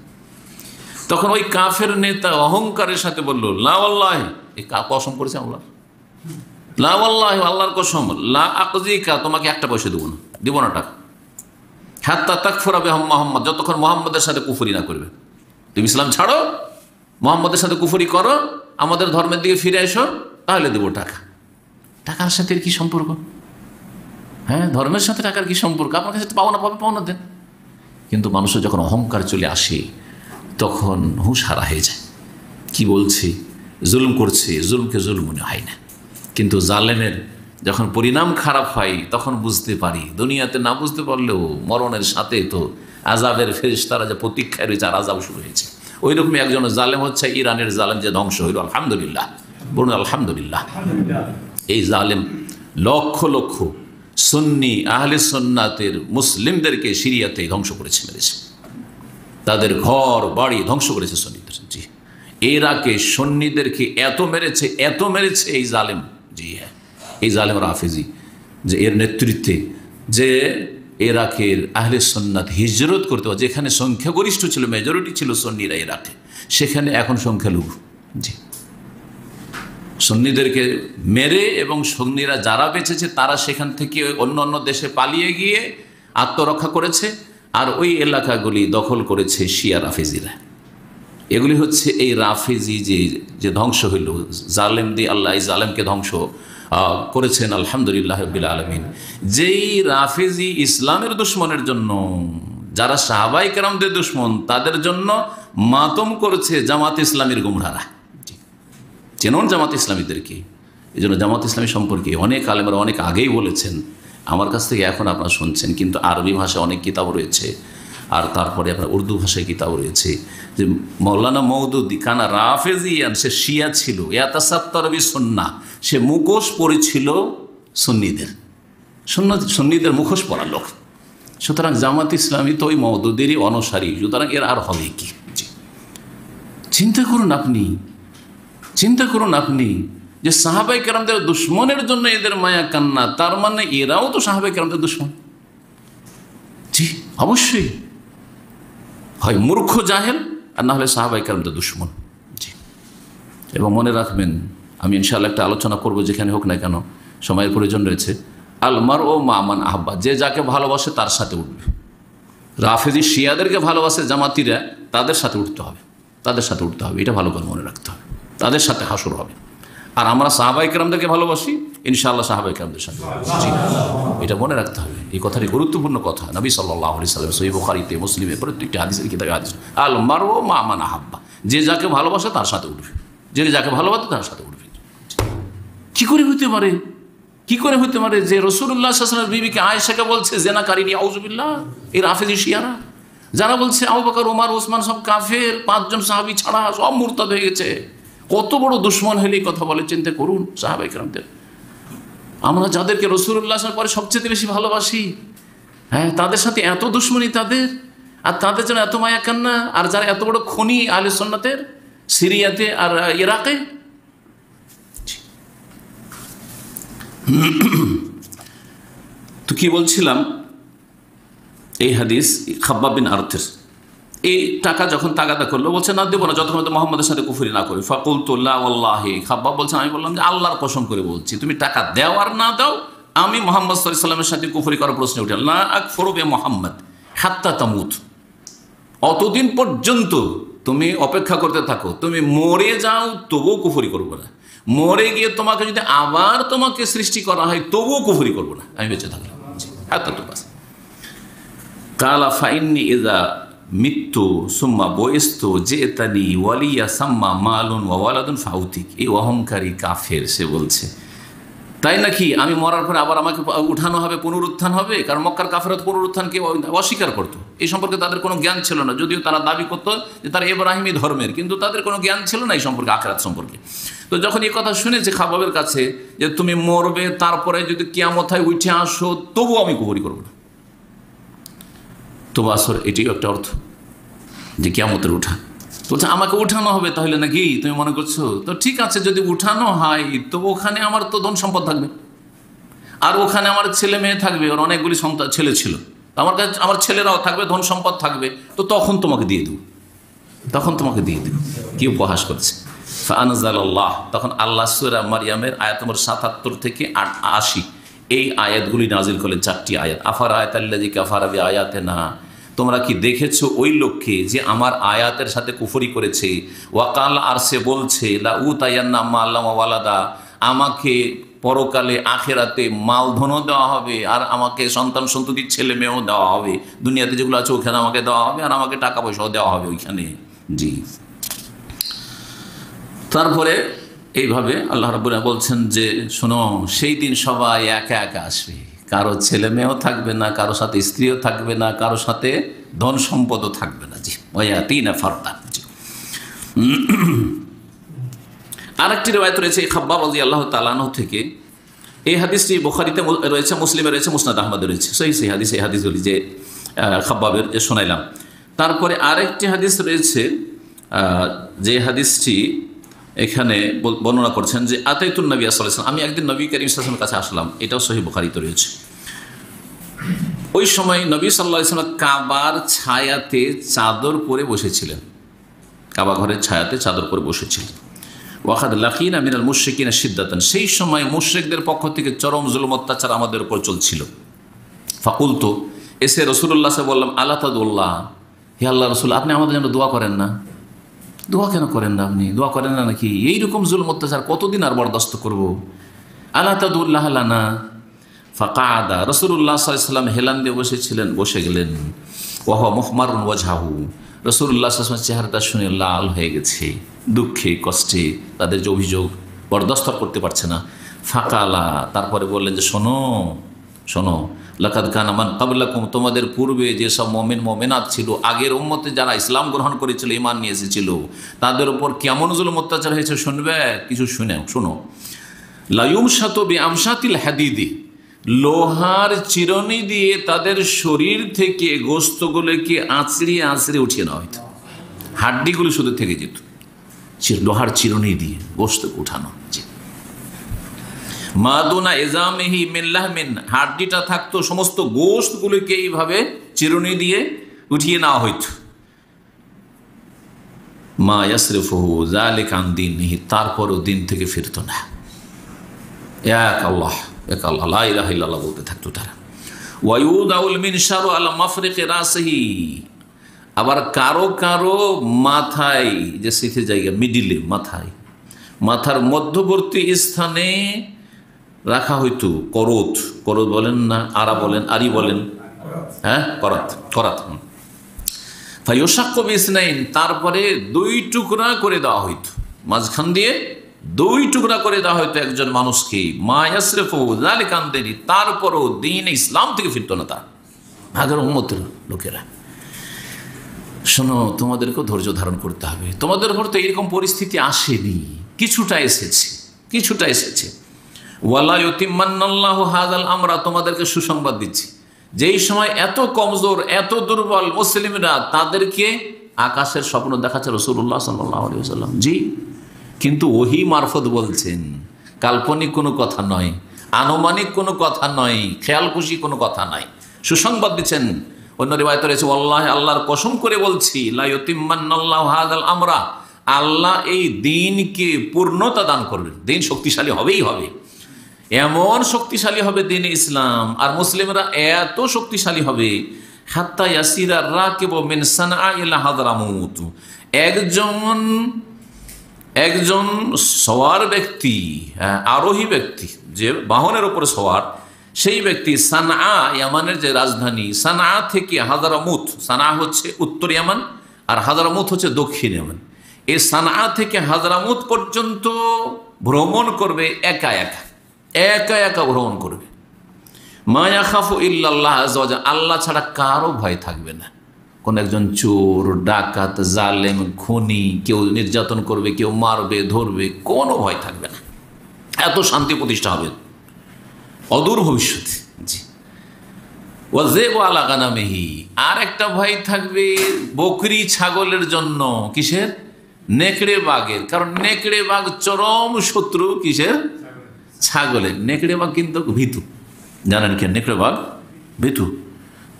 তখন ওই কাফের নেতা অহংকারের সাথে বলল, লা ওয়াল্লাহি, এই কসম করেছে আল্লাহ, লা ওয়াল্লাহি, আল্লাহর কসম, লা আকজিকা, তোমাকে একটা পয়সা দিব না টাকা, হাত্তা তাকফুরা বিমুহাম্মদ, যতক্ষণ মুহাম্মদের সাথে কুফরি না করবে। তুমি ইসলাম ছাড়ো, মুহাম্মদের সাথে কুফরি করো, আমাদের ধর্মের দিকে ফিরে এসো, তাহলে দেবো টাকা। টাকার সাথে কি সম্পর্ক? হ্যাঁ, ধর্মের সাথে টাকার কি সম্পর্ক? আপনার কাছে পাওনা পাবে, পাওনা দেন। কিন্তু মানুষের যখন অহংকার চলে আসে, তখন হুঁশ হারা হয়ে যায়। কি বলছে, জুলুম করছে, জুলুমকে জুলুম মনে হয় না। কিন্তু জালেমের যখন পরিণাম খারাপ হয়, তখন বুঝতে পারি। দুনিয়াতে না বুঝতে পারলেও মরণের সাথে তো আজাবের ফেরেশতারা যে প্রতীক্ষায় রয়েছে, আর আজাব শুরু হয়েছে। ওই রকমই একজন জালেম হচ্ছে ইরানের জালেম, যে ধ্বংস হইল। আলহামদুলিল্লাহ, বলুন আলহামদুলিল্লাহ। এই জালেম লক্ষ লক্ষ সুন্নি আহলে সুন্নাতের মুসলিমদেরকে সিরিয়াতে ধ্বংস করেছে, মেরেছে, তাদের ঘর বাড়ি ধ্বংস করেছে সুন্নিদের। জি, ইরাকে সুন্নিদেরকে এত মেরেছে এই জালেম। জি হ্যাঁ, এই জালেম রাফিজি, যে এর নেতৃত্বে যে ইরাকের আহলে সুন্নাত হিজরত করতে, যেখানে সংখ্যাগরিষ্ঠ ছিল, মেজরিটি ছিল সুন্নিরা ইরাকে, সেখানে এখন সংখ্যালঘু। জি, সুন্নিদেরকে মেরে, এবং সুন্নিরা যারা বেঁচেছে তারা সেখান থেকে অন্য দেশে পালিয়ে গিয়ে আত্মরক্ষা করেছে, আর ওই এলাকাগুলি দখল করেছে শিয়া রাফিজিরা। এগুলি হচ্ছে এই রাফিজি যে ধ্বংস হইল, জালেম দিয়ে আল্লাহ এই জালেমকে ধ্বংস করেছেন। আলহামদুলিল্লাহ রাব্বিল আলামিন। যেই রাফিজি ইসলামের দুশ্মনের জন্য, যারা সাহাবায়ে কেরামদের দুশ্মন, তাদের জন্য মাতম করেছে জামাত ইসলামীর গুমরাহরা। চেনন জামাত ইসলামীদেরকে। এই জন্য জামাত ইসলামী সম্পর্কে অনেক আলেমরা অনেক আগেই বলেছেন, আমার কাছ থেকে এখন আপনারা শুনছেন। কিন্তু আরবি ভাষায় অনেক কিতাব রয়েছে, আর তারপরে আপনার উর্দু ভাষায় কিতাব রয়েছে, যে মৌলানা মওদুদি কানা রাফেজিয়ান, সে শিয়া ছিল, ইয়াতাসাত্তার বিসুন্নাহ, সে মুখোশ পরেছিল সুন্নিদের মুখোশ পরা লোক। সুতরাং জামাত ইসলামী তো ওই মওদুদেরই অনুসারী, সুতরাং এর আর হবে কি? চিন্তা করুন আপনি যে সাহাবায়ে কেরামদের দুশ্মনের জন্য এদের মায়া কান্না, তার মানে এরাও তো সাহাবায়ে কেরামদের দুশ্মন। জি অবশ্যই, হয় মূর্খ জাহেল, আর না হলে সাহাবায়ে কেরামদের দুশ্মন। জি, এবং মনে রাখবেন, আমি ইনশাআল্লাহ একটা আলোচনা করব, যেখানে হোক না কেন, সময়ের প্রয়োজন রয়েছে। আলমার ও মামান আহ্বা, যে যাকে ভালোবাসে তার সাথে উঠবে। রাফেজি শিয়াদেরকে ভালোবাসে জামাতিরা, তাদের সাথে উঠতে হবে, এটা ভালো করে মনে রাখতে হবে, তাদের সাথে হাসর হবে। আর আমরা সাহাবায়ে কেরামদেরকে ভালোবাসি, ইনশাআল্লাহ সাহাবায়ে কেরামদের সাথে, এটা মনে রাখতে হবে। এই কথাটি গুরুত্বপূর্ণ কথা। নবী সাল্লাল্লাহু আলাইহি সাল্লাম সহিহ বুখারীতে, মুসলিমে, প্রত্যেকটি হাদিসের কিতাবে হাদিস, আল মারউ মা মান আহাব্বা, যে যাকে ভালোবাসে তার সাথে উঠবে, যাকে ভালোবাসে তার সাথে উঠবে। কি করে হতে পারে যে রাসূলুল্লাহ সাল্লাল্লাহু আলাইহি ওয়াসাল্লামের বিবিকে আয়েশাকে বলছে জেনাকারিনী, আউযুবিল্লাহ। এই রাফেজি শিয়ারা যারা বলছে আবু বকর, ওমর, ওসমান সব কাফের, 5 জন সাহাবী ছাড়া সব মুরতাদ হয়ে গেছে, কত বড় দুশ্মন হলে এই কথা বলে চিন্তা করুন সাহাবায়ে কেরামদের। আমরা যাদেরকে রাসূলুল্লাহ পরে সবচেয়ে বেশি ভালোবাসি, হ্যাঁ, তাদের সাথে এত দুশ্মনী তাদের, আর তাদের জন্য এত মায়া কান্না, আর যারা এত বড় খনি আহলে সুন্নাতের সিরিয়াতে আর ইরাকে। তো কি বলছিলাম, এই হাদিস খাব্বাব বিন আরতের, এই টাকা যখন তাগাদা করলো, বলছে না দেবো না যতক্ষণ তো মোহাম্মদের সাথে কুফরি না করি। ফাকুলতু লা ওয়াল্লাহি, খাব্বাব বলছেন আমি বললাম যে আল্লাহর কসম করে বলছি, তুমি টাকা দাও আর না দাও, আমি মুহাম্মদ সাল্লাল্লাহু আলাইহি ওয়াসাল্লামের সাথে কুফরি করার প্রশ্ন উঠে লা আকফুরু বি মুহাম্মদ হাত্তা তামুত, অতদিন পর্যন্ত তুমি অপেক্ষা করতে থাকো, তুমি মরে যাও তবুও কুফরি করবো না, মরে গিয়ে তোমাকে যদি আবার তোমাকে সৃষ্টি করা হয় তবুও কুফরি করবো না, আমি বেঁচে থাকলাম। হাত্তা তো বাস। কালা ফাইন্নি ইযা মৃত্যু সুম্মা বয়স্তু জেতানি ওয়ালিয়া সাম্মা মালুন ওয়া ওয়ালাদুন ফাউতিক। এই অহংকারী কাফের সে বলছে, তাই নাকি আমি মরার পরে আবার আমাকে উঠানো হবে, পুনরুত্থান হবে? কারণ মক্কার কাফেররা পুনরুত্থানকে অস্বীকার করত, এই সম্পর্কে তাদের কোনো জ্ঞান ছিল না, যদিও তারা দাবি করতো যে তারা ইব্রাহিমী ধর্মের, কিন্তু তাদের কোনো জ্ঞান ছিল না এই সম্পর্কে, আখিরাত সম্পর্কে। তো যখন এই কথা শুনেছে খাবাবের কাছে যে তুমি মরবে, তারপরে যদি কিয়ামত হয় উঠে আসো, তবু আমি কুফরি করবো না। তো আসর এটিও একটা অর্থ যে কিয়ামতের উঠা, বলছে আমাকে উঠানো হবে, তাহলে নাকি তুমি মনে করছো? তো ঠিক আছে, যদি উঠানো হয় তো ওখানে আমার তো ধন সম্পদ থাকবে, আর ওখানে আমার ছেলে মেয়ে থাকবে, ওর অনেকগুলি সন্তান ছেলে ছিল, আমার কাছে আমার ছেলেরাও থাকবে, ধন সম্পদ থাকবে, তো তখন তোমাকে দিয়ে দেব, তখন তোমাকে দিয়ে দেব। কি উপহাস করছে। ফাআনজালাল্লাহ, তখন আল্লাহ সূরা মারইয়ামের আয়াত নম্বর ৭৭ থেকে ৮০ এই আয়াতগুলি নাজিল করলেন, ৪টি আয়াত। আফারাআয়াতাল্লাযী কাফারা বিআয়াতিনা, তোমরা কি দেখেছো ওই লোককে যে আমার আয়াতের সাথে কুফরি করেছে, ওয়াকাল, আর সে বলছে লা উতায়ান্না মাল্লাম ওয়ালাদা, আমাকে পরকালে আখেরাতে মাল ধনও দেওয়া হবে, আর আমাকে সন্তান সন্ততি ছেলে মেয়েও দেওয়া হবে, দুনিয়াতে যেগুলো আছে ওখানে আমাকে দেওয়া হবে, আর আমাকে টাকা পয়সাও দেওয়া হবে ওইখানে। জি, তারপরে এইভাবে আল্লাহ রাব্বুল আলামিন বলছেন যে শোনো, সেই দিন সবাই একা একা আসবে, কারো ছেলে মেয়েও থাকবে না, কারো সাথে স্ত্রীও থাকবে না, কারো সাথে ধন সম্পদও থাকবে না। জি, ওয়ায়াতিনা ফারদা। জি, আরেকটি রিওয়ায়াত রয়েছে খাব্বাব রাদিয়াল্লাহু তাআলা আনহু থেকে, এই হাদিসটি বুখারীতে রয়েছে, মুসলিমে রয়েছে, মুসনাদ আহমদে রয়েছে, সেই হাদিস, এই হাদিসগুলি যে খাব্বাবের যে শোনাইলাম। তারপরে আরেকটি হাদিস রয়েছে, যে হাদিসটি এখানে বর্ণনা করছেন যে আতাইতুন নবী সাল্লাল্লাহু আলাইহি ওয়াসাল্লাম, আমি একদিন নবী করিম সাল্লাল্লাহু আলাইহি ওয়াসাল্লামের কাছে আসলাম, এটাও সহিহ বুখারীতে রয়েছে। ওই সময় নবী সাল্লাল্লাহু আলাইহি ওয়াসাল্লাম কাবার ছায়াতে চাদর পরে বসেছিলেন, কাবা ঘরের ছায়াতে চাদর পরে বসেছিলেন। ওয়াকাদ লাকিনা মিনাল মুশরিকিনা শিদ্দাতান, সেই সময় মুশরিকদের পক্ষ থেকে চরম জুলুম অত্যাচার আমাদের উপর চলছিল। ফাকুলতু, এসে রাসূলুল্লাহ সাল্লাল্লাহু আলাইহি ওয়াসাল্লাম বললাম আলা তাদুল্লাহ, হে আল্লাহ রাসূল, আপনি আমাদের জন্য দোয়া করেন না? দোয়া কেন করেন না? আপনি দোয়া করেন না নাকি? এইরকম জুলুম অত্যাচার কতদিন আর বরদাস্ত করব? আলা তাদুল্লাহ লানা। ফাকাদা, রাসূলুল্লাহ সাল্লাল্লাহু আলাইহি ওয়াসাল্লাম হেলান দিয়ে বসেছিলেন, বসে গেলেন। ওয়া হুয়া মুহমারুন ওয়াজহাহু, রাসূলুল্লাহ সাল্লাল্লাহু আলাইহি ওয়াসাল্লাম চেহারাটা শুনে লাল হয়ে গেছে, দুঃখে কষ্টে, তাদের যে অভিযোগ বরদাস্ত করতে পারছে না। ফাকালা, তারপরে বললেন যে শোনো শোনো, লাকাদ কানা মান ক্বাবলাকুম, তোমাদের পূর্বে যেসব মুমিন মুমিনাত ছিল, আগের উম্মতে যারা ইসলাম গ্রহণ করেছিল, ঈমান নিয়ে এসেছিল, তাদের উপর কেমন জুলুম অত্যাচার হয়েছে শুনবে? কিছু শোনো। লা ইউমশাতু বিআমশাতিল হাদিদি, লোহার চিরুনি দিয়ে তাদের শরীর থেকে গোশতগুলোকে আঁচড়িয়ে আঁচড়িয়ে উঠিয়ে নেওয়া হইত, হাড্ডিগুলো শুধু থেকে যেত, লোহার চিরুনি দিয়ে গোশত উঠানো। মাদুনা এজামেহি মিল্লাহমিন, হাড্ডিটা থাকতো, সমস্ত গোশতগুলোকে এইভাবে চিরুনি দিয়ে উঠিয়ে নেওয়া হইত। মা ইয়াসরিফুহু যালিকা আন দীনিহি, তারপরও দিন থেকে ফিরত না। এক আল্লাহ লা ইলাহা ইল্লাল্লাহ বলতে থাকতো তারা। ওয়ায়ুদাউল মিনশারু আলা মাফরিকি রাসিহি, আবার কারো কারো মাথায়, যে সিথে জায়গা মিডিলে, মাথার মধ্যবর্তী স্থানে রাখা হইতো করত বলেন না, আরি বলেন, হ্যাঁ, করাত। ফায়ুশাক্কু বিসনাইন, তারপরে 2 টুকরা করে দেওয়া হইতো, মাঝখান দিয়ে 2 টুকরা করে দেওয়া হইতো একজন মানুষকে। মা ইয়াসরিফু যালিকা আন দীনি, তারপরও দ্বীন ইসলাম থেকে ফিরত না তার আগের উম্মতের লোকেরা। শোনো, তোমাদেরকেও ধৈর্য ধারণ করতে হবে, তোমাদের উপর তো এরকম পরিস্থিতি আসেনি, কিছুটা এসেছে, কিছুটা এসেছে। ওয়ালা ইউতিম্মান্নাল্লাহু হাযাল আমরা, তোমাদেরকে সুসংবাদ দিচ্ছি, যেই সময় এত কমজোর এত দুর্বল মুসলিমরা, তাদেরকে আকাশের স্বপ্ন দেখাচ্ছে রাসূলুল্লাহ সাল্লাল্লাহু আলাইহি ওয়াসাল্লাম। জি, কিন্তু ওহী মারফত বলছেন, কাল্পনিক কোনো কথা নয়, আনুমানিক কোনো কথা নয়, খেয়াল খুশি কোনো কথা নয়, সুসংবাদ দিচ্ছেন। অন্য রিওয়ায়াতে রয়েছে ওয়াল্লাহি, আল্লাহর কসম করে বলছি, লা ইউতিম্মান্নাল্লাহু হাযাল আমরা, আল্লাহ এই দিনকে পূর্ণতা দান করবেন, দিন শক্তিশালী হবেই হবে, এমন শক্তিশালী হবে দিন ইসলাম আর মুসলিমরা এত শক্তিশালী হবে, হাত্তা ইয়াসিরা রাকিবু মিন সানআ ইলা হাদরামুত, একজন সওয়ার ব্যক্তি, আরোহী ব্যক্তি, যে বাহনের উপরে সওয়ার, সেই ব্যক্তি সানআ, ইয়ামানের যে রাজধানী, সানআ থেকে হাদরামুত, সানআ হচ্ছে উত্তর ইয়ামান আর হাদরামুত হচ্ছে দক্ষিণ ইয়ামান, এই সানআ থেকে হাদরামুত পর্যন্ত ভ্রমণ করবে একা একা, একা একা ভ্রমণ করবে। মা ইয়াখাফু ইল্লাল্লাহ আযজা ওয়া জাল্লা, আল্লাহ ছাড়া কারো ভয় থাকবে না। কোন একজন চোর, ডাকাত, জালেম, খুনি, কেউ নির্যাতন করবে, কেউ মারবে, ধরবে, কোনো ভয় থাকবে না। এত শান্তি প্রতিষ্ঠা হবে অদূর ভবিষ্যতে। জি, ওয়াযিবু আলা গানামিহি, আর একটা ভয় থাকবে বকরি ছাগলের জন্য। কিসের? নেকড়ে বাঘের। কারণ নেকড়ে বাঘ চরম শত্রু কিসের? ছাগলের। নেকড়ে বাঘ কিন্তু ভীতু, জানেন কেন? নেকড়ে বাঘ ভীতু।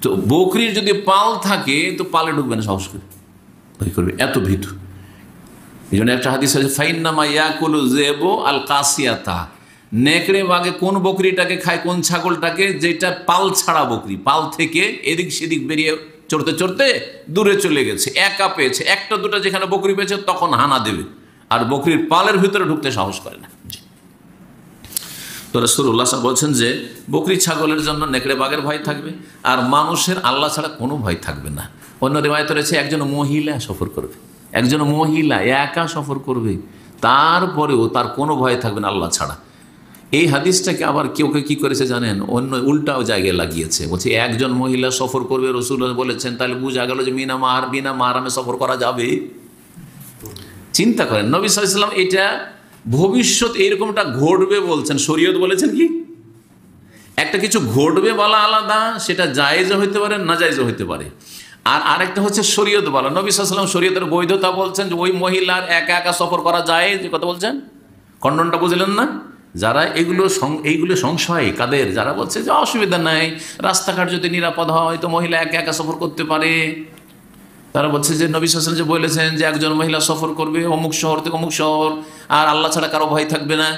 তো বকরির যদি পাল থাকে তো পালে ঢুকবে না, সাহস করে ভয় করবে, এত ভীতু। এই জন্য একটা হাদিস আছে, ফাইন্নামা ইয়াকুলু যিবু আল কাসিয়াতা, নেকড়ে বাঘে কোন বকরিটাকে খায়, কোন ছাগলটাকে? যেটা পাল ছাড়া বকরি, পাল থেকে এদিক সেদিক বেরিয়ে চড়তে চড়তে দূরে চলে গেছে, একা পেয়েছে, একটা দুটা যেখানে বকরি পেয়েছে তখন হানা দেবে, আর বকরির পালের ভিতরে ঢুকতে সাহস করে না। তো রাসূলুল্লাহ সাল্লাল্লাহু আলাইহি ওয়াসাল্লাম বলছেন যে বকরি ছাগলের জন্য নেকড়ে বাঘের ভয় থাকবে, আর মানুষের আল্লাহ ছাড়া কোনো ভয় থাকবে না। অন্য রিওয়ায়াতে রয়েছে একজন মহিলা সফর করবে, একজন মহিলা একা সফর করবে, তারপরেও তার কোনো ভয় থাকবে না আল্লাহ ছাড়া। এই হাদিসটাকে আবার কেউ কেউ কী করেছে জানেন? অন্য উল্টাও জায়গায় লাগিয়েছে, বলছে একজন মহিলা সফর করবে, রাসূলুল্লাহ বলেছেন, তাহলে বোঝা গেল যে বিনা মাহরামে সফর করা যাবে। চিন্তা করেন, নবী সাল্লাল্লাহু আলাইহি ওয়াসাল্লাম এটা ভবিষ্যৎ এরকমটা ঘটবে বলছেন, শরীয়ত বলেছেন কি একটা কিছু ঘটবে বলা আলাদা, সেটা জায়েজও হইতে পারে, নাজায়েজও হইতে পারে। আর আরেকটা হচ্ছে শরীয়ত বলা। নবী সাল্লাল্লাহু আলাইহি ওয়াসাল্লাম শরীয়তের বৈধতা বলছেন যে ওই মহিলার একা একা সফর করা যায়, যে কথা বলছেন, খণ্ডনটা বুঝলেন না? যারা এইগুলো সংশয় কাদের? যারা বলছে যে অসুবিধা নাই, রাস্তাঘাট যদি নিরাপদ হয় তো মহিলা একা একা সফর করতে পারে, তারা বলছে যে নবী সাল্লাল্লাহু আলাইহি ওয়াসাল্লাম যে বলেছেন যে একজন মহিলা সফর করবে অমুক শহর থেকে অমুক শহর, আর আল্লাহ ছাড়া কারো ভয় থাকবে না।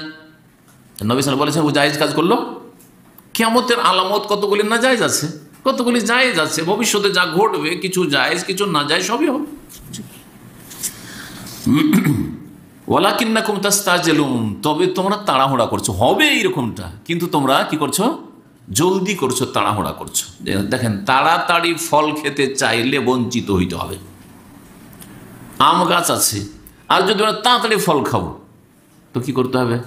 নবী সাল্লাল্লাহু আলাইহি ওয়াসাল্লাম বলেছেন ও জায়েজ কাজ করলো। কিয়ামতের আলামত কতগুলি না জায়েজ আছে, কতগুলি জায়েজ আছে, ভবিষ্যতে যা ঘটবে কিছু জায়েজ কিছু না জায়েজ সবই হবে। ওয়ালাকিন্নাকুম তাস্তাজিলুন, তবে তোমরা তাড়াহুড়া করছো, হবে এইরকমটা, কিন্তু তোমরা কি করছো? জলদি করছো, তাড়াহুড়া করছো। দেখেন, তাড়াতাড়ি ফল খেতে চাইলে বঞ্চিত হইতে হবে। আম গাছ আছে, আর যদি আমরা তাড়াতাড়ি ফল খাবো তো কি করতে হবে?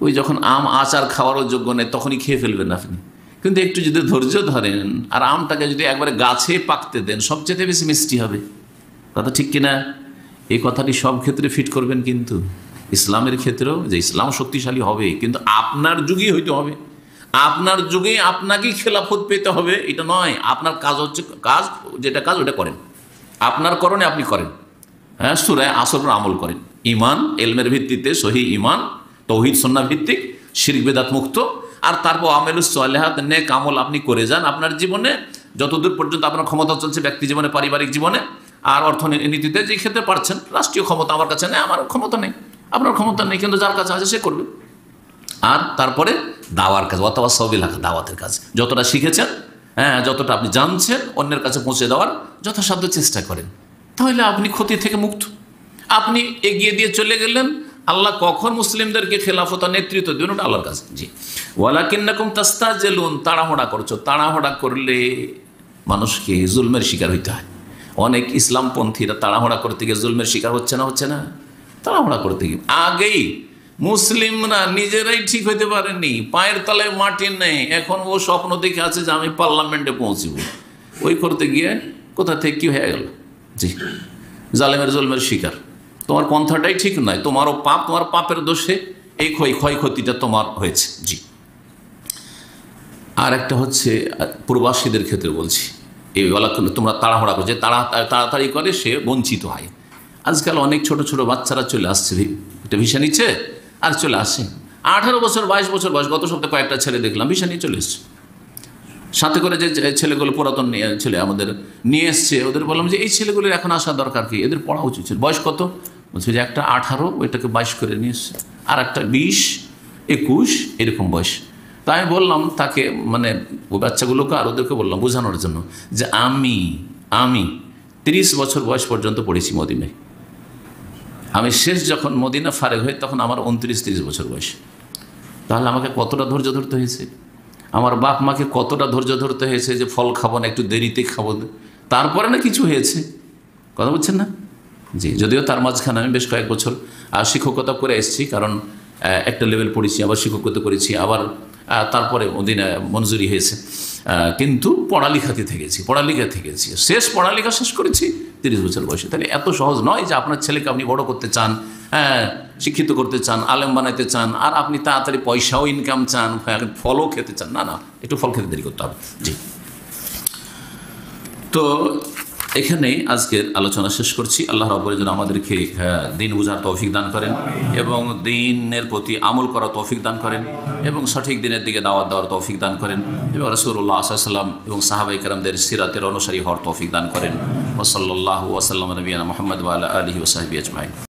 ওই যখন আম আচার খাওয়ারও যোগ্য নেই তখনই খেয়ে ফেলবেন আপনি। কিন্তু একটু যদি ধৈর্য ধরেন আর আমটাকে যদি একবারে গাছে পাকতে দেন, সবচেয়ে বেশি মিষ্টি হবে। কথা ঠিক কিনা? এই কথাটি সব ক্ষেত্রে ফিট করবেন, কিন্তু ইসলামের ক্ষেত্রেও, যে ইসলাম শক্তিশালী হবে কিন্তু আপনার যুগেই হইতে হবে, আপনার যুগে আপনাকেই খেলাফত পেতে হবে, এটা নয়। আপনার কাজ হচ্ছে যেটা কাজ ওটা করেন, আপনার করণে আপনি করেন। হ্যাঁ, সূরা আসরের আমল করেন, ঈমান ইলমের ভিত্তিতে, সহি ঈমান তাওহীদ সুন্নাহ ভিত্তিক, শিরক বিদআত মুক্ত, আর তারপর আমালুস সালিহাত, নেক আমল আপনি করে যান আপনার জীবনে, যতদূর পর্যন্ত আপনার ক্ষমতা চলছে, ব্যক্তি জীবনে, পারিবারিক জীবনে, আর অর্থনীতিতে যে ক্ষেত্রে পারছেন। রাষ্ট্রীয় ক্ষমতা আমার কাছে নেই, আমার ক্ষমতা নেই, আপনার ক্ষমতা নেই, কিন্তু যার কাছে আছে সে করবে। আর তারপরে দাওয়ার কাজ, ওয়াতাওয়াসাউ বিল হক, দাওয়াতের কাজ, যতটা শিখেছেন, হ্যাঁ, যতটা আপনি জানছেন অন্যের কাছে পৌঁছে দেওয়ার যথাসাধ্য চেষ্টা করেন, তাহলে আপনি ক্ষতি থেকে মুক্ত। আপনি এগিয়ে দিয়ে চলে গেলেন। আল্লাহ কখন মুসলিমদেরকে খেলাফত নেতৃত্ব দেবেন ওটা আল্লাহর কাছে। জি, ওয়ালাকিন্নাকুম তাস্তাজিলুন, তাড়াহুড়া করছো। তাড়াহুড়া করলে মানুষকে জুলমের শিকার হইতে হয়। অনেক ইসলামপন্থীরা তাড়াহুড়া করতে গিয়ে জুলমের শিকার হচ্ছে না? তাড়াহুড়া করতে গিয়ে আগেই মুসলিমরা নিজেরাই ঠিক হইতে পারেনি, পায়ের তলায় মাটি নেই, এখন ও স্বপ্ন দেখে আছে যে আমি পার্লামেন্টে পৌঁছব, ওই করতে গিয়ে কোথা থেকে কি হয়ে গেল। জি, জালেমের জুলমের শিকার। তোমার পন্থাটাই ঠিক নয়, তোমারও পাপ, তোমার পাপের দোষে এই ক্ষয়ক্ষতিটা তোমার হয়েছে। জি। আর একটা হচ্ছে প্রবাসীদের ক্ষেত্রে বলছি, এই তোমরা তাড়াহুড়া করছে, তাড়াতাড়ি করে সে বঞ্চিত হয়। আজকাল অনেক ছোট ছোট বাচ্চারা চলে আসছে, একটা ভিসা নিচ্ছে আর চলে আসে। 18 বছর 22 বছর বয়স, গত সপ্তাহে কয়েকটা ছেলে দেখলাম ভিসা নিয়ে চলে এসছে। সাথে করে যে ছেলেগুলো পুরাতন ছেলে আমাদের নিয়ে এসছে, ওদের বললাম যে এই ছেলেগুলির এখন আসা দরকার কি, এদের পড়া উচিত ছিল। বয়স কত? বলছে যে একটা 18, ওইটাকে 22 করে নিয়ে এসছে, আর একটা 20, 21 এরকম বয়স। তাই আমি বললাম তাকে, মানে ওই বাচ্চাগুলোকে আর ওদেরকে বললাম বোঝানোর জন্য যে আমি 30 বছর বয়স পর্যন্ত পড়েছি মদিনায়। আমি শেষ যখন মদিনা ফারেগ হই তখন আমার 29-30 বছর বয়স। তাহলে আমাকে কতটা ধৈর্য ধরতে হয়েছে, আমার বাপ মাকে কতটা ধৈর্য ধরতে হয়েছে যে ফল খাবো না, একটু দেরিতে খাবো, তারপরে না কিছু হয়েছে। কথা বলছেন না? জি। যদিও তার মাঝখানে আমি বেশ কয়েক বছর শিক্ষকতা করে এসেছি, কারণ একটা লেভেল পড়েছি, আবার শিক্ষকতা করেছি, আবার তারপরে মদিনা মঞ্জুরি হয়েছে, কিন্তু পড়ালেখাতে থেকেছি। শেষ পড়ালেখা শেষ করেছি 30 বছর বয়সে। তাহলে এত সহজ নয় যে আপনার ছেলেকে আপনি বড় করতে চান, শিক্ষিত করতে চান, আলেম বানাইতে চান, আর আপনি তাড়াতাড়ি পয়সাও ইনকাম চান, ফলও খেতে চান। না, একটু ফল খেতে দেরি করতে হবে। জি। তো এখানেই আজকের আলোচনা শেষ করছি। আল্লাহ রাব্বুল যেন আমাদেরকে দিন বুঝার তৌফিক দান করেন এবং দিনের প্রতি আমল করার তৌফিক দান করেন এবং সঠিক দিনের দিকে দাওয়াত দেওয়ার তৌফিক দান করেন এবং রাসূলুল্লাহ সাল্লাল্লাহু আলাইহি ওয়াসাল্লাম এবং সাহাবায়ে কেরামদের সিরাতের অনুসারী হওয়ার তৌফিক দান করেন। ওয়া সাল্লাল্লাহু ওয়া সাল্লাম নবিয়ানা মুহাম্মদ ওয়া আলা আলিহি ওয়া সাহবিহি আজমাইন।